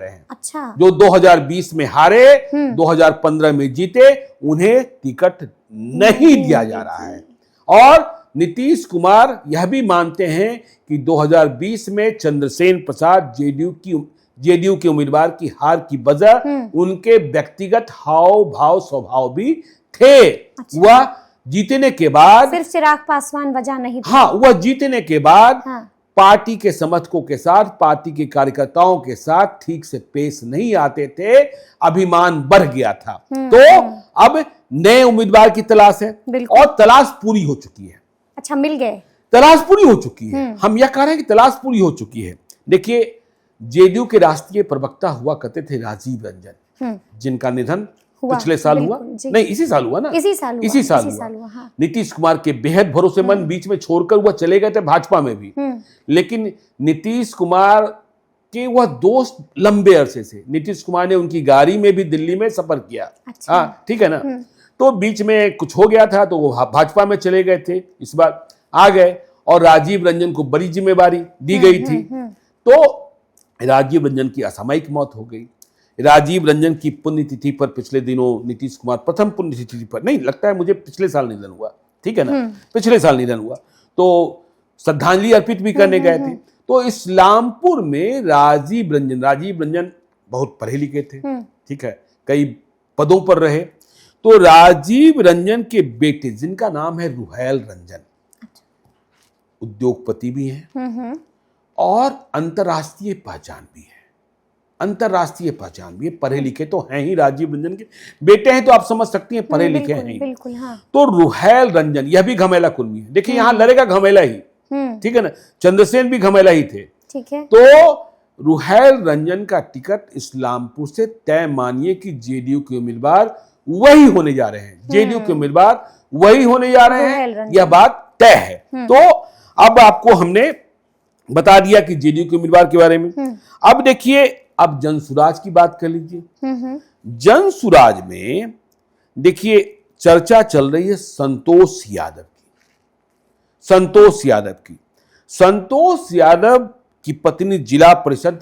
हैं। अच्छा। जो 2020 में हारे, 2015 में जीते, उन्हें टिकट नहीं दिया जा रहा है। और नीतीश कुमार यह भी मानते हैं कि 2020 में चंद्रसेन प्रसाद जेडीयू के उम्मीदवार की हार की वजह उनके व्यक्तिगत हाव भाव स्वभाव भी थे। अच्छा। वह जीतने के बाद, सिर्फ चिराग पासवान वजह नहीं थी। हाँ, वह जीतने के बाद पार्टी के समर्थकों के साथ, पार्टी के कार्यकर्ताओं के साथ ठीक से पेश नहीं आते थे, अभिमान बढ़ गया था। तो अब नए उम्मीदवार की तलाश है और तलाश पूरी हो चुकी है। अच्छा, मिल गए, तलाश पूरी हो चुकी है। हम यह कह रहे हैं कि तलाश पूरी हो चुकी है। देखिए जेडीयू के राष्ट्रीय प्रवक्ता हुआ करते थे राजीव रंजन, जिनका निधन पिछले साल हुआ, नहीं इसी साल हुआ ना, इसी साल हुआ। हाँ। नीतीश कुमार के बेहद भरोसेमंद, बीच में छोड़कर वह चले गए थे भाजपा में भी, लेकिन नीतीश कुमार के वह दोस्त लंबे अरसे से, नीतीश कुमार ने उनकी गाड़ी में भी दिल्ली में सफर किया। अच्छा। हाँ, ठीक है ना। तो बीच में कुछ हो गया था तो वो भाजपा में चले गए थे, इस बार आ गए और राजीव रंजन को बड़ी जिम्मेवारी दी गई थी। तो राजीव रंजन की असामयिक मौत हो गई। राजीव रंजन की पुण्यतिथि पर पिछले दिनों नीतीश कुमार, प्रथम पुण्यतिथि पर, नहीं लगता है मुझे पिछले साल निधन हुआ, ठीक है ना, पिछले साल निधन हुआ, तो श्रद्धांजलि अर्पित भी करने गए थे। तो इस्लामपुर में राजीव रंजन बहुत पढ़े लिखे थे, ठीक है, कई पदों पर रहे। तो राजीव रंजन के बेटे, जिनका नाम है रुहैल रंजन, उद्योगपति भी हैं और अंतर्राष्ट्रीय पहचान भी है, पढ़े लिखे तो हैं ही। राजीव रंजन के बेटे हैं तो आप समझ सकती हैं पढ़े लिखे हैं ही। बिल्कुल, हाँ। तो रुहैल रंजन, यह भी घमेला कुर्मी है। देखिए यहां लड़ेगा घमेला ही, ठीक है ना, चंद्रसेन भी घमेला ही थे, ठीक है। तो रुहैल रंजन का टिकट इस्लामपुर से तय मानिए कि जेडीयू के उम्मीदवार वही होने जा रहे हैं, यह बात तय है। तो अब आपको हमने बता दिया कि जेडीयू के उम्मीदवार के बारे में। अब देखिए, अब जनसुराज की बात कर लीजिए। जनसुराज में देखिए चर्चा चल रही है संतोष यादव की पत्नी जिला परिषद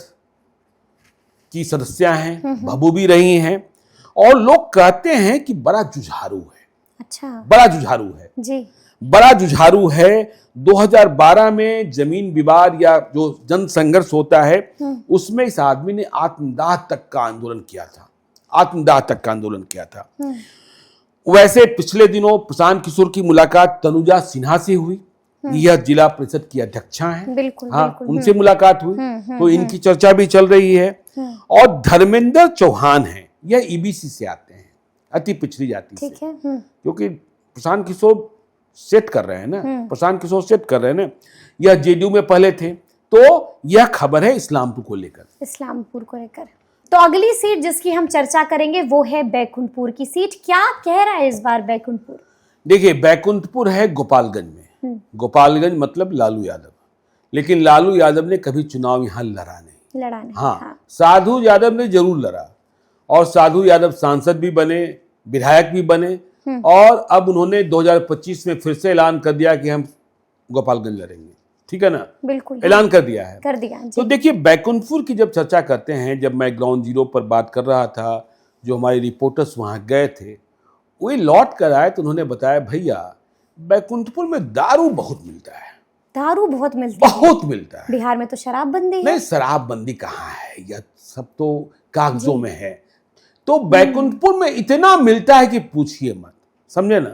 की सदस्य हैं, भभू भी रही हैं, और लोग कहते हैं कि बड़ा जुझारू है। अच्छा। बड़ा जुझारू है जी। बड़ा जुझारू है। 2012 में जमीन विवाद या जो जन संघर्ष होता है उसमें इस आदमी ने आत्मदाह तक का आंदोलन किया था, आत्मदाह तक का आंदोलन किया था। वैसे पिछले दिनों प्रशांत किशोर की मुलाकात तनुजा सिन्हा से हुई, यह जिला परिषद की अध्यक्षा हैं। बिल्कुल, हाँ, बिल्कुल, उनसे मुलाकात हुई तो इनकी चर्चा भी चल रही है। और धर्मेंद्र चौहान हैं, यह ईबीसी से आते हैं, अति पिछड़ी जाति से, ठीक है। क्योंकि प्रशांत किशोर सेट कर रहे हैं ना, प्रशांत किशोर सेट कर रहे हैं ना, यह जेडीयू में पहले थे। तो यह खबर है इस्लामपुर को लेकर, इस्लामपुर को लेकर। तो अगली सीट जिसकी हम चर्चा करेंगे वो है बैकुंठपुर की सीट। क्या कह रहा है इस बार बैकुंठपुर? देखिए, बैकुंठपुर है गोपालगंज में। गोपालगंज मतलब लालू यादव, लेकिन लालू यादव ने कभी चुनाव यहाँ लड़ा नहीं। हाँ, साधु यादव ने जरूर लड़ा और साधु यादव सांसद भी बने, विधायक भी बने और अब उन्होंने 2025 में फिर से ऐलान कर दिया कि हम गोपालगंज लड़ेंगे। ठीक है ना, बिल्कुल ऐलान कर दिया है, कर दिया। तो देखिए, बैकुंठपुर की जब चर्चा करते हैं, जब मैं ग्राउंड जीरो पर बात कर रहा था, जो हमारे रिपोर्टर्स वहां गए थे, वे लौट कर आए तो उन्होंने बताया, भैया बैकुंठपुर में दारू बहुत मिलता है। दारू बहुत मिलता है? बहुत मिलता है। बिहार में तो शराबबंदी है। नहीं, शराबबंदी कहाँ है, यह सब तो कागजों में है। तो बैकुंठपुर में इतना मिलता है कि पूछिए मत, समझे ना।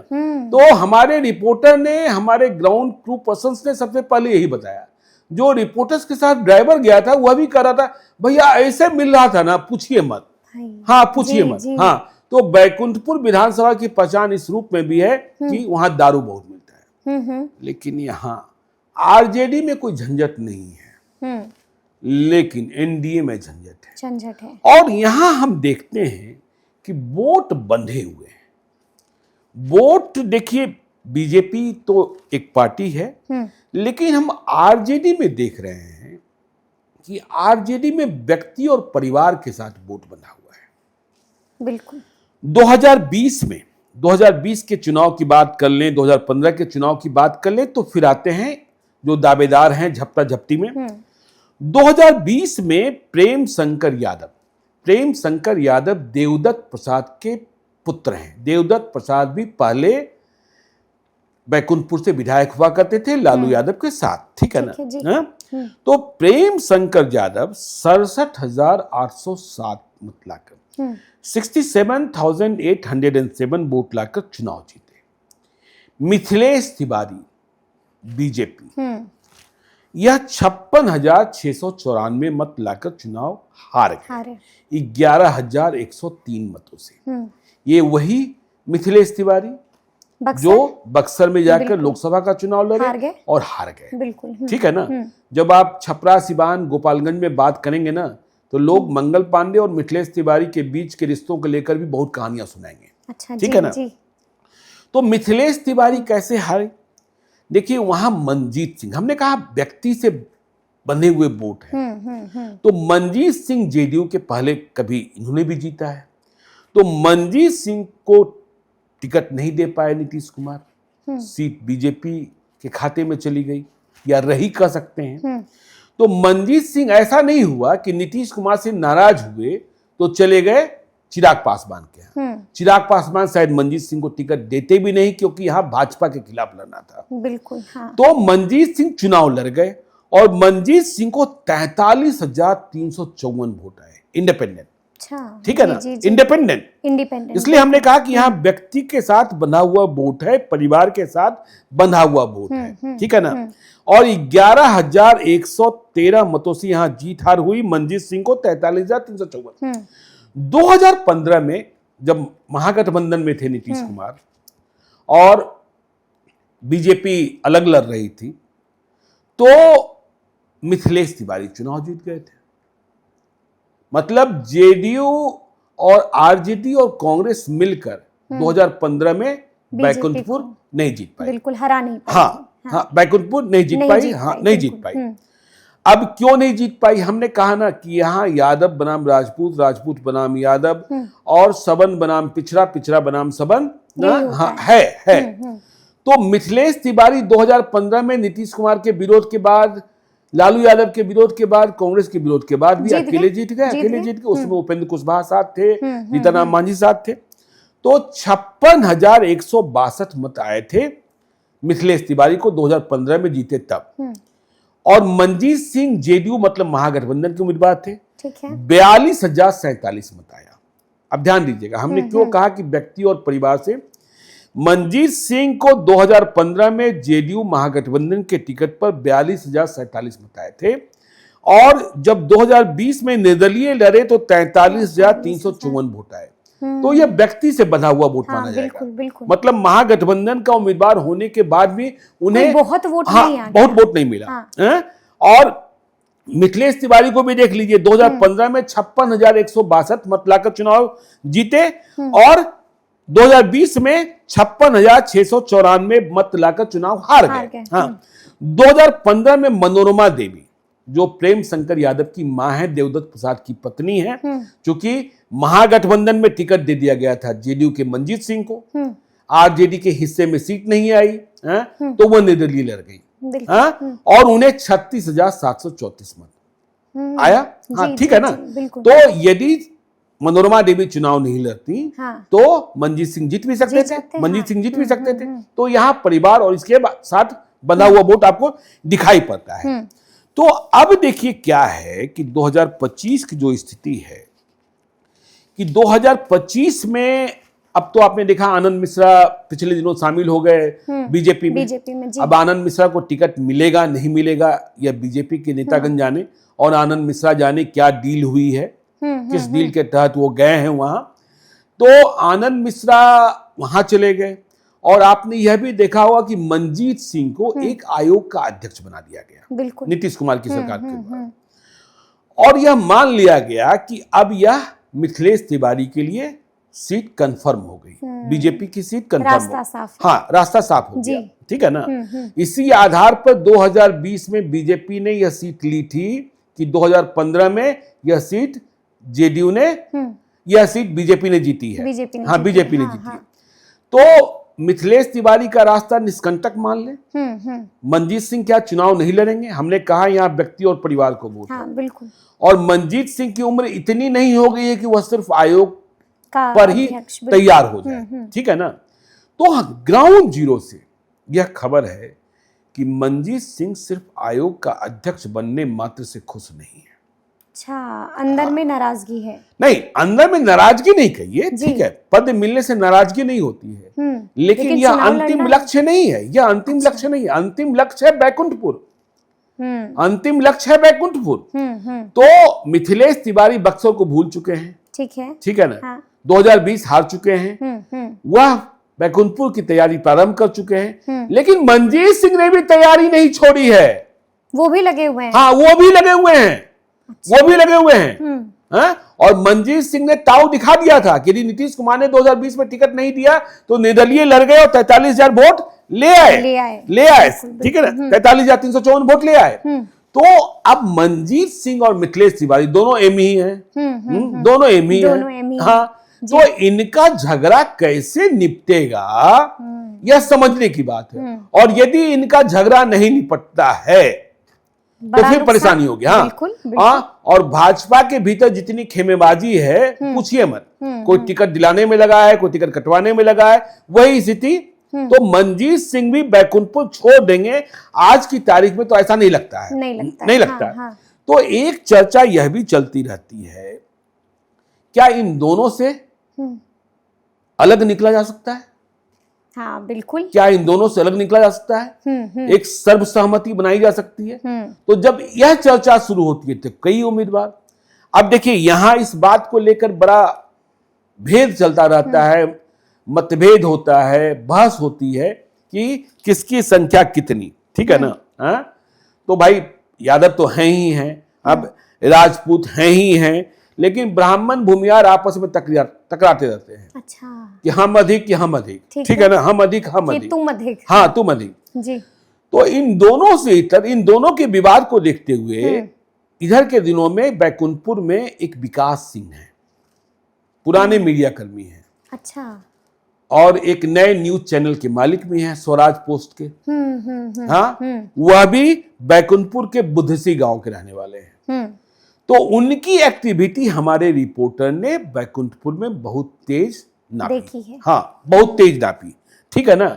तो हमारे रिपोर्टर ने, हमारे ग्राउंड क्रू पर्सन्स ने सबसे पहले यही बताया। जो रिपोर्टर्स के साथ ड्राइवर गया था वह भी कह रहा था, भैया ऐसे मिल रहा था ना, पूछिए मत। हाँ, पूछिए मत। हाँ, तो बैकुंठपुर विधानसभा की पहचान इस रूप में भी है कि वहां दारू बहुत मिलता है। लेकिन यहाँ आरजेडी में कोई झंझट नहीं है, लेकिन एनडीए में झंझट है। और यहां हम देखते हैं कि वोट बंधे हुए हैं। वोट देखिए, बीजेपी तो एक पार्टी है, लेकिन हम आरजेडी में देख रहे हैं कि आरजेडी में व्यक्ति और परिवार के साथ वोट बंधा हुआ है। बिल्कुल। 2020 के चुनाव की बात कर लें, 2015 के चुनाव की बात कर लें, तो फिर आते हैं जो दावेदार हैं झपटा झपटी में। 2020 में प्रेम शंकर यादव देवदत्त प्रसाद के पुत्र हैं। देवदत्त प्रसाद भी पहले बैकुंठपुर से विधायक हुआ करते थे लालू यादव के साथ, ठीक है ना। तो प्रेम शंकर यादव 67,807 मत लाकर 67,807 वोट लाकर चुनाव जीते। मिथिलेश तिवारी बीजेपी, यह 56,694 मत लाकर चुनाव हार गए 11,103 मतों से। ये वही मिथिलेश तिवारी जो बक्सर में जाकर लोकसभा का चुनाव लड़े और हार गए। बिल्कुल। ठीक है ना। जब आप छपरा, सिवान, गोपालगंज में बात करेंगे ना, तो लोग मंगल पांडे और मिथिलेश तिवारी के बीच के रिश्तों को लेकर भी बहुत कहानियां सुनाएंगे। अच्छा, ठीक है ना। तो मिथिलेश तिवारी कैसे हारे? देखिए, वहां मनजीत सिंह, हमने कहा व्यक्ति से बंधे हुए वोट है, तो मनजीत सिंह जेडीयू के पहले कभी इन्होंने भी जीता है, तो मनजीत सिंह को टिकट नहीं दे पाए नीतीश कुमार, सीट बीजेपी के खाते में चली गई या रही कह सकते हैं। तो मनजीत सिंह, ऐसा नहीं हुआ कि नीतीश कुमार से नाराज हुए तो चले गए चिराग पासवान के यहाँ। चिराग पासवान शायद मनजीत सिंह को टिकट देते भी नहीं, क्योंकि यहाँ भाजपा के खिलाफ लड़ना था। बिल्कुल। हाँ। तो मनजीत सिंह चुनाव लड़ गए और मनजीत सिंह को 43,354 वोट आए, इंडिपेंडेंट। ठीक है ना, इंडिपेंडेंट। इसलिए हमने कहा कि यहाँ व्यक्ति के साथ बंधा हुआ वोट है, परिवार के साथ बंधा हुआ वोट है। ठीक है ना। और 11,113 मतों से यहाँ जीत हार हुई। मनजीत सिंह को 43,354। 2015 में जब महागठबंधन में थे नीतीश कुमार और बीजेपी अलग लड़ रही थी, तो मिथिलेश तिवारी चुनाव जीत गए थे। मतलब जेडीयू और आरजेडी और कांग्रेस मिलकर 2015 में बैकुंठपुर नहीं जीत पाई। बिल्कुल, हरा नहीं पाई। हाँ, बैकुंठपुर नहीं जीत पाई। हाँ, नहीं जीत पाई। अब क्यों नहीं जीत पाई? हमने कहा ना कि यहाँ यादव बनाम राजपूत, राजपूत बनाम यादव और सबन बनाम पिछड़ा, पिछड़ा बनाम सबन है। तो मिथिलेश तिवारी 2015 में नीतीश कुमार के विरोध के बाद, लालू यादव के विरोध के बाद, कांग्रेस के विरोध के बाद भी अकेले जीत गए। उसमें उपेंद्र कुशवाहा साथ थे, जीतनराम मांझी साथ थे। तो 56,162 मत आए थे मिथिलेश तिवारी को 2015 में जीते तब। और मंजीत सिंह जेडीयू मतलब महागठबंधन के उम्मीदवार थे। ठीक है। 42,047 मत आया। अब ध्यान दीजिएगा, हमने क्यों कहा कि व्यक्ति और परिवार से। मंजीत सिंह को 2015 में जेडीयू महागठबंधन के टिकट पर 42,047 मत आए थे, और जब 2020 में निर्दलीय लड़े तो 43,354 वोट आए। तो यह व्यक्ति से बंधा हुआ वोट माना जाएगा। बिल्कुल, बिल्कुल। मतलब महागठबंधन का उम्मीदवार होने के बाद भी उन्हें बहुत वोट नहीं मिला। और मिथिलेश तिवारी को भी देख लीजिए, 2015 में 56,162 मत लाकर चुनाव जीते, और 2020 में 56,694 मत लाकर चुनाव हार गए। 2015 में मनोरमा देवी, जो प्रेम शंकर यादव की मां है, देवदत्त प्रसाद की पत्नी है, क्योंकि महागठबंधन में टिकट दे दिया गया था जेडीयू के मंजीत सिंह को, आरजेडी के हिस्से में सीट नहीं आई, तो वह निर्दलीय लड़ गई, और उन्हें 36,734 मत आया। हाँ, ठीक है ना। तो यदि मनोरमा देवी चुनाव नहीं लड़ती तो मंजीत सिंह जीत भी सकते थे। तो यहाँ परिवार और इसके साथ बंधा हुआ वोट आपको दिखाई पड़ता है। तो अब देखिए क्या है कि 2025 की जो स्थिति है कि 2025 में, अब तो आपने देखा आनंद मिश्रा पिछले दिनों शामिल हो गए बीजेपी में। अब आनंद मिश्रा को टिकट मिलेगा नहीं मिलेगा यह बीजेपी के नेतागण जाने, और आनंद मिश्रा जाने क्या डील हुई है, किस डील के तहत वो गए हैं वहां। तो आनंद मिश्रा वहां चले गए, और आपने यह भी देखा होगा कि मंजीत सिंह को एक आयोग का अध्यक्ष बना दिया गया नीतीश कुमार की सरकार के द्वारा, और यह मान लिया गया कि अब यह मिथिलेश तिवारी के लिए सीट कंफर्म हो गई, बीजेपी की सीट कंफर्म रास्ता साफ हो गया। ठीक है ना। इसी आधार पर 2020 में बीजेपी ने यह सीट ली थी कि 2015 में यह सीट जेडीयू ने, यह सीट बीजेपी ने जीती है। बीजेपी ने जीती है। तो मिथिलेश तिवारी का रास्ता निष्कंटक मान ले। मंजीत सिंह क्या चुनाव नहीं लड़ेंगे? हमने कहा यहाँ व्यक्ति और परिवार को वोट। बिल्कुल। और मंजीत सिंह की उम्र इतनी नहीं हो गई है कि वह सिर्फ आयोग पर ही तैयार हो जाए। ठीक है ना। तो ग्राउंड जीरो से यह खबर है कि मंजीत सिंह सिर्फ आयोग का अध्यक्ष बनने मात्र से खुश नहीं है। अच्छा, अंदर में नाराजगी है? नहीं, अंदर में नाराजगी नहीं कहिए, ठीक है, पद मिलने से नाराजगी नहीं होती है, लेकिन यह अंतिम लक्ष्य नहीं है। यह अंतिम लक्ष्य नहीं है, अंतिम लक्ष्य है बैकुंठपुर। अंतिम लक्ष्य है बैकुंठपुर। तो मिथिलेश तिवारी बक्सर को भूल चुके हैं। ठीक है ना। 2020 हार चुके हैं, वह बैकुंठपुर की तैयारी प्रारंभ कर चुके हैं, लेकिन मंजीत सिंह ने भी तैयारी नहीं छोड़ी है। वो भी लगे हुए हैं। हाँ, वो भी लगे हुए हैं। और मंजीत सिंह ने ताव दिखा दिया था कि यदि नीतीश कुमार ने 2020 में टिकट नहीं दिया तो निर्दलीय लड़ गए और 43,000 वोट ले आए। ठीक है ना, 43,354 वोट ले आए। तो अब मंजीत सिंह और मिथिलेश तिवारी दोनों एमी हैं। दोनों एमी हैं। हाँ, तो इनका झगड़ा कैसे निपटेगा यह समझने की बात है। और यदि इनका झगड़ा नहीं निपटता है तो फिर परेशानी होगी। हाँ, और भाजपा के भीतर जितनी खेमेबाजी है पूछिए मत। कोई टिकट दिलाने में लगा है, कोई टिकट कटवाने में लगा है, वही स्थिति। तो मंजीत सिंह भी बैकुंठपुर छोड़ देंगे आज की तारीख में, तो ऐसा नहीं लगता है। नहीं लगता है। तो एक चर्चा यह भी चलती रहती है, क्या इन दोनों से अलग निकला जा सकता है? हाँ, बिल्कुल। क्या इन दोनों से अलग निकला जा सकता है? एक सर्वसहमति बनाई जा सकती है? तो जब यह चर्चा शुरू होती है तो कई उम्मीदवार, अब देखिए यहां इस बात को लेकर बड़ा भेद चलता रहता है, मतभेद होता है, बहस होती है कि किसकी संख्या कितनी। ठीक है ना। तो भाई यादव तो हैं ही हैं, अब राजपूत हैं ही हैं, लेकिन ब्राह्मण भूमियार आपस में टकराते रहते हैं। अच्छा। कि हम अधिक कि हम अधिक। ठीक है ना, हम अधिक तुम अधिक। हाँ, तुम अधिक जी। तो इन दोनों से इन दोनों के विवाद को देखते हुए इधर के दिनों में बैकुंठपुर में एक विकास सिंह है, पुराने मीडिया कर्मी हैं। अच्छा। और एक नए न्यूज चैनल के मालिक भी हैं, स्वराज पोस्ट के। हाँ, वह भी बैकुंठपुर के बुद्धसी गांव के रहने वाले हैं। तो उनकी एक्टिविटी हमारे रिपोर्टर ने बैकुंठपुर में बहुत तेज नापी। देखी है। हाँ, बहुत तेज नापी। ठीक है ना।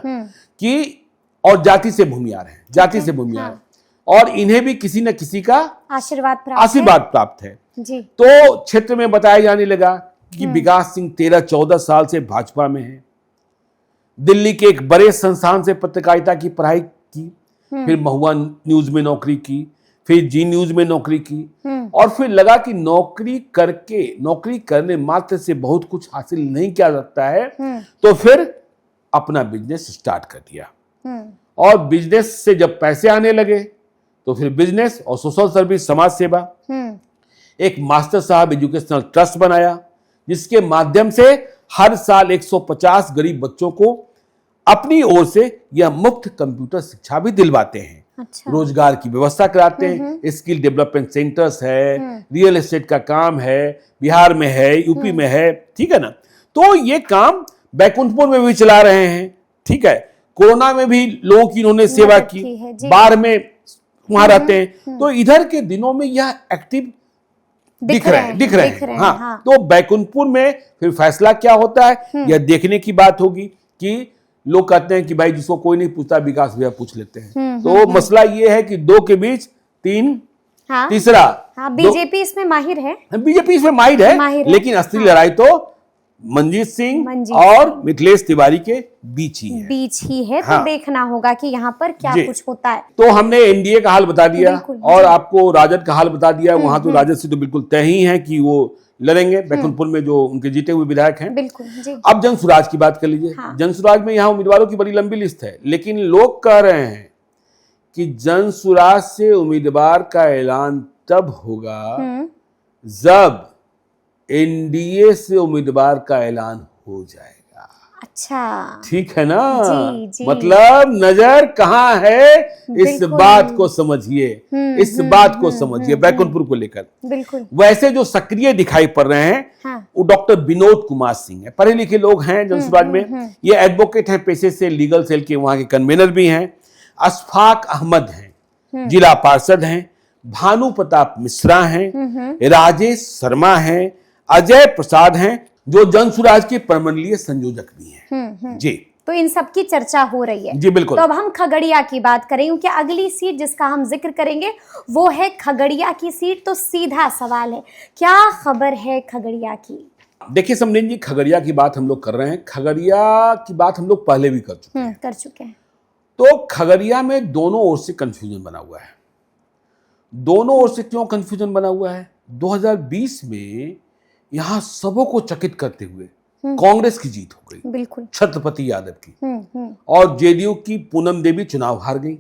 कि और जाति से भूमियार हैं, जाति से भूमियार, हाँ। और इन्हें भी किसी न किसी का आशीर्वाद प्राप्त है। जी। तो क्षेत्र में बताया जाने लगा कि विकास सिंह 13-14 साल से भाजपा में है, दिल्ली के एक बड़े संस्थान से पत्रकारिता की पढ़ाई की, फिर महुआ न्यूज में नौकरी की, फिर जी न्यूज में नौकरी की, और फिर लगा कि नौकरी करने मात्र से बहुत कुछ हासिल नहीं किया सकता है, तो फिर अपना बिजनेस स्टार्ट कर दिया। और बिजनेस से जब पैसे आने लगे तो फिर बिजनेस और सोशल सर्विस, समाज सेवा, एक मास्टर साहब एजुकेशनल ट्रस्ट बनाया, जिसके माध्यम से हर साल 150 गरीब बच्चों को अपनी ओर से यह मुफ्त कंप्यूटर शिक्षा भी दिलवाते हैं। अच्छा। रोजगार की व्यवस्था कराते हैं, स्किल डेवलपमेंट सेंटर्स है, रियल एस्टेट का काम है, बिहार में है, यूपी में है, ठीक है ना। तो ये काम बैकुंठपुर में भी चला रहे हैं, ठीक है। कोरोना में भी लोगों की इन्होंने सेवा की, बाढ़ में वहां रहते हैं, तो इधर के दिनों में यह एक्टिव दिख रहे हैं। हाँ। तो बैकुंठपुर में फिर फैसला क्या होता है यह देखने की बात होगी, कि लोग कहते हैं कि भाई जिसको कोई नहीं पूछता विकास भैया पूछ लेते हैं। तो मसला ये है कि 2 के बीच 3, तीसरा। बीजेपी इसमें माहिर है, बीजेपी इसमें माहिर है, लेकिन असली लड़ाई तो मंजीत सिंह और मिथिलेश तिवारी के बीच ही है। तो देखना होगा कि यहाँ पर क्या कुछ होता है। तो हमने एनडीए का हाल बता दिया और आपको राजद का हाल बता दिया। वहां तो राजद से तो बिल्कुल तय ही है कि वो लड़ेंगे बैकुंठपुर में, जो उनके जीते हुए विधायक हैं। बिल्कुल जी। अब जनसुराज की बात कर लीजिए। जनसुराज में यहाँ उम्मीदवारों की बड़ी लंबी लिस्ट है, लेकिन लोग कह रहे हैं कि जनसुराज से उम्मीदवार का ऐलान तब होगा जब एनडीए से उम्मीदवार का ऐलान हो जाएगा। अच्छा, ठीक है ना। जी। मतलब नजर कहाँ है, इस बात को समझिए, इस बात को समझिए बैकुंठपुर को लेकर। बिल्कुल। वैसे जो सक्रिय दिखाई पड़ रहे हैं वो डॉक्टर विनोद कुमार सिंह है, पढ़े लिखे लोग हैं जनसुराज में। ये एडवोकेट हैं पेशे से, लीगल सेल के वहां के कन्वीनर भी हैं। अशफाक अहमद हैं, जिला पार्षद हैं। भानु प्रताप मिश्रा हैं, राजेश शर्मा हैं, अजय प्रसाद हैं, जो जनसुराज के परमंडलीय संयोजक भी हैं। जी। तो इन सब की चर्चा हो रही है। जी बिल्कुल। तो अब हम खगड़िया की बात करें, क्योंकि अगली सीट जिसका हम जिक्र करेंगे वो है खगड़िया की सीट। तो सीधा सवाल है, क्या खबर है खगड़िया की? देखिए समरीन जी, खगड़िया की बात हम लोग कर रहे हैं। खगड़िया की बात हम लोग पहले भी कर चुके हैं। तो खगड़िया में दोनों ओर से कंफ्यूजन बना हुआ है। दोनों ओर से क्यों कंफ्यूजन बना हुआ है? 2020 में यहां सबों को चकित करते हुए कांग्रेस की जीत हो गई, बिल्कुल, छत्रपति यादव की। और जेडीयू की पूनम देवी चुनाव हार गई।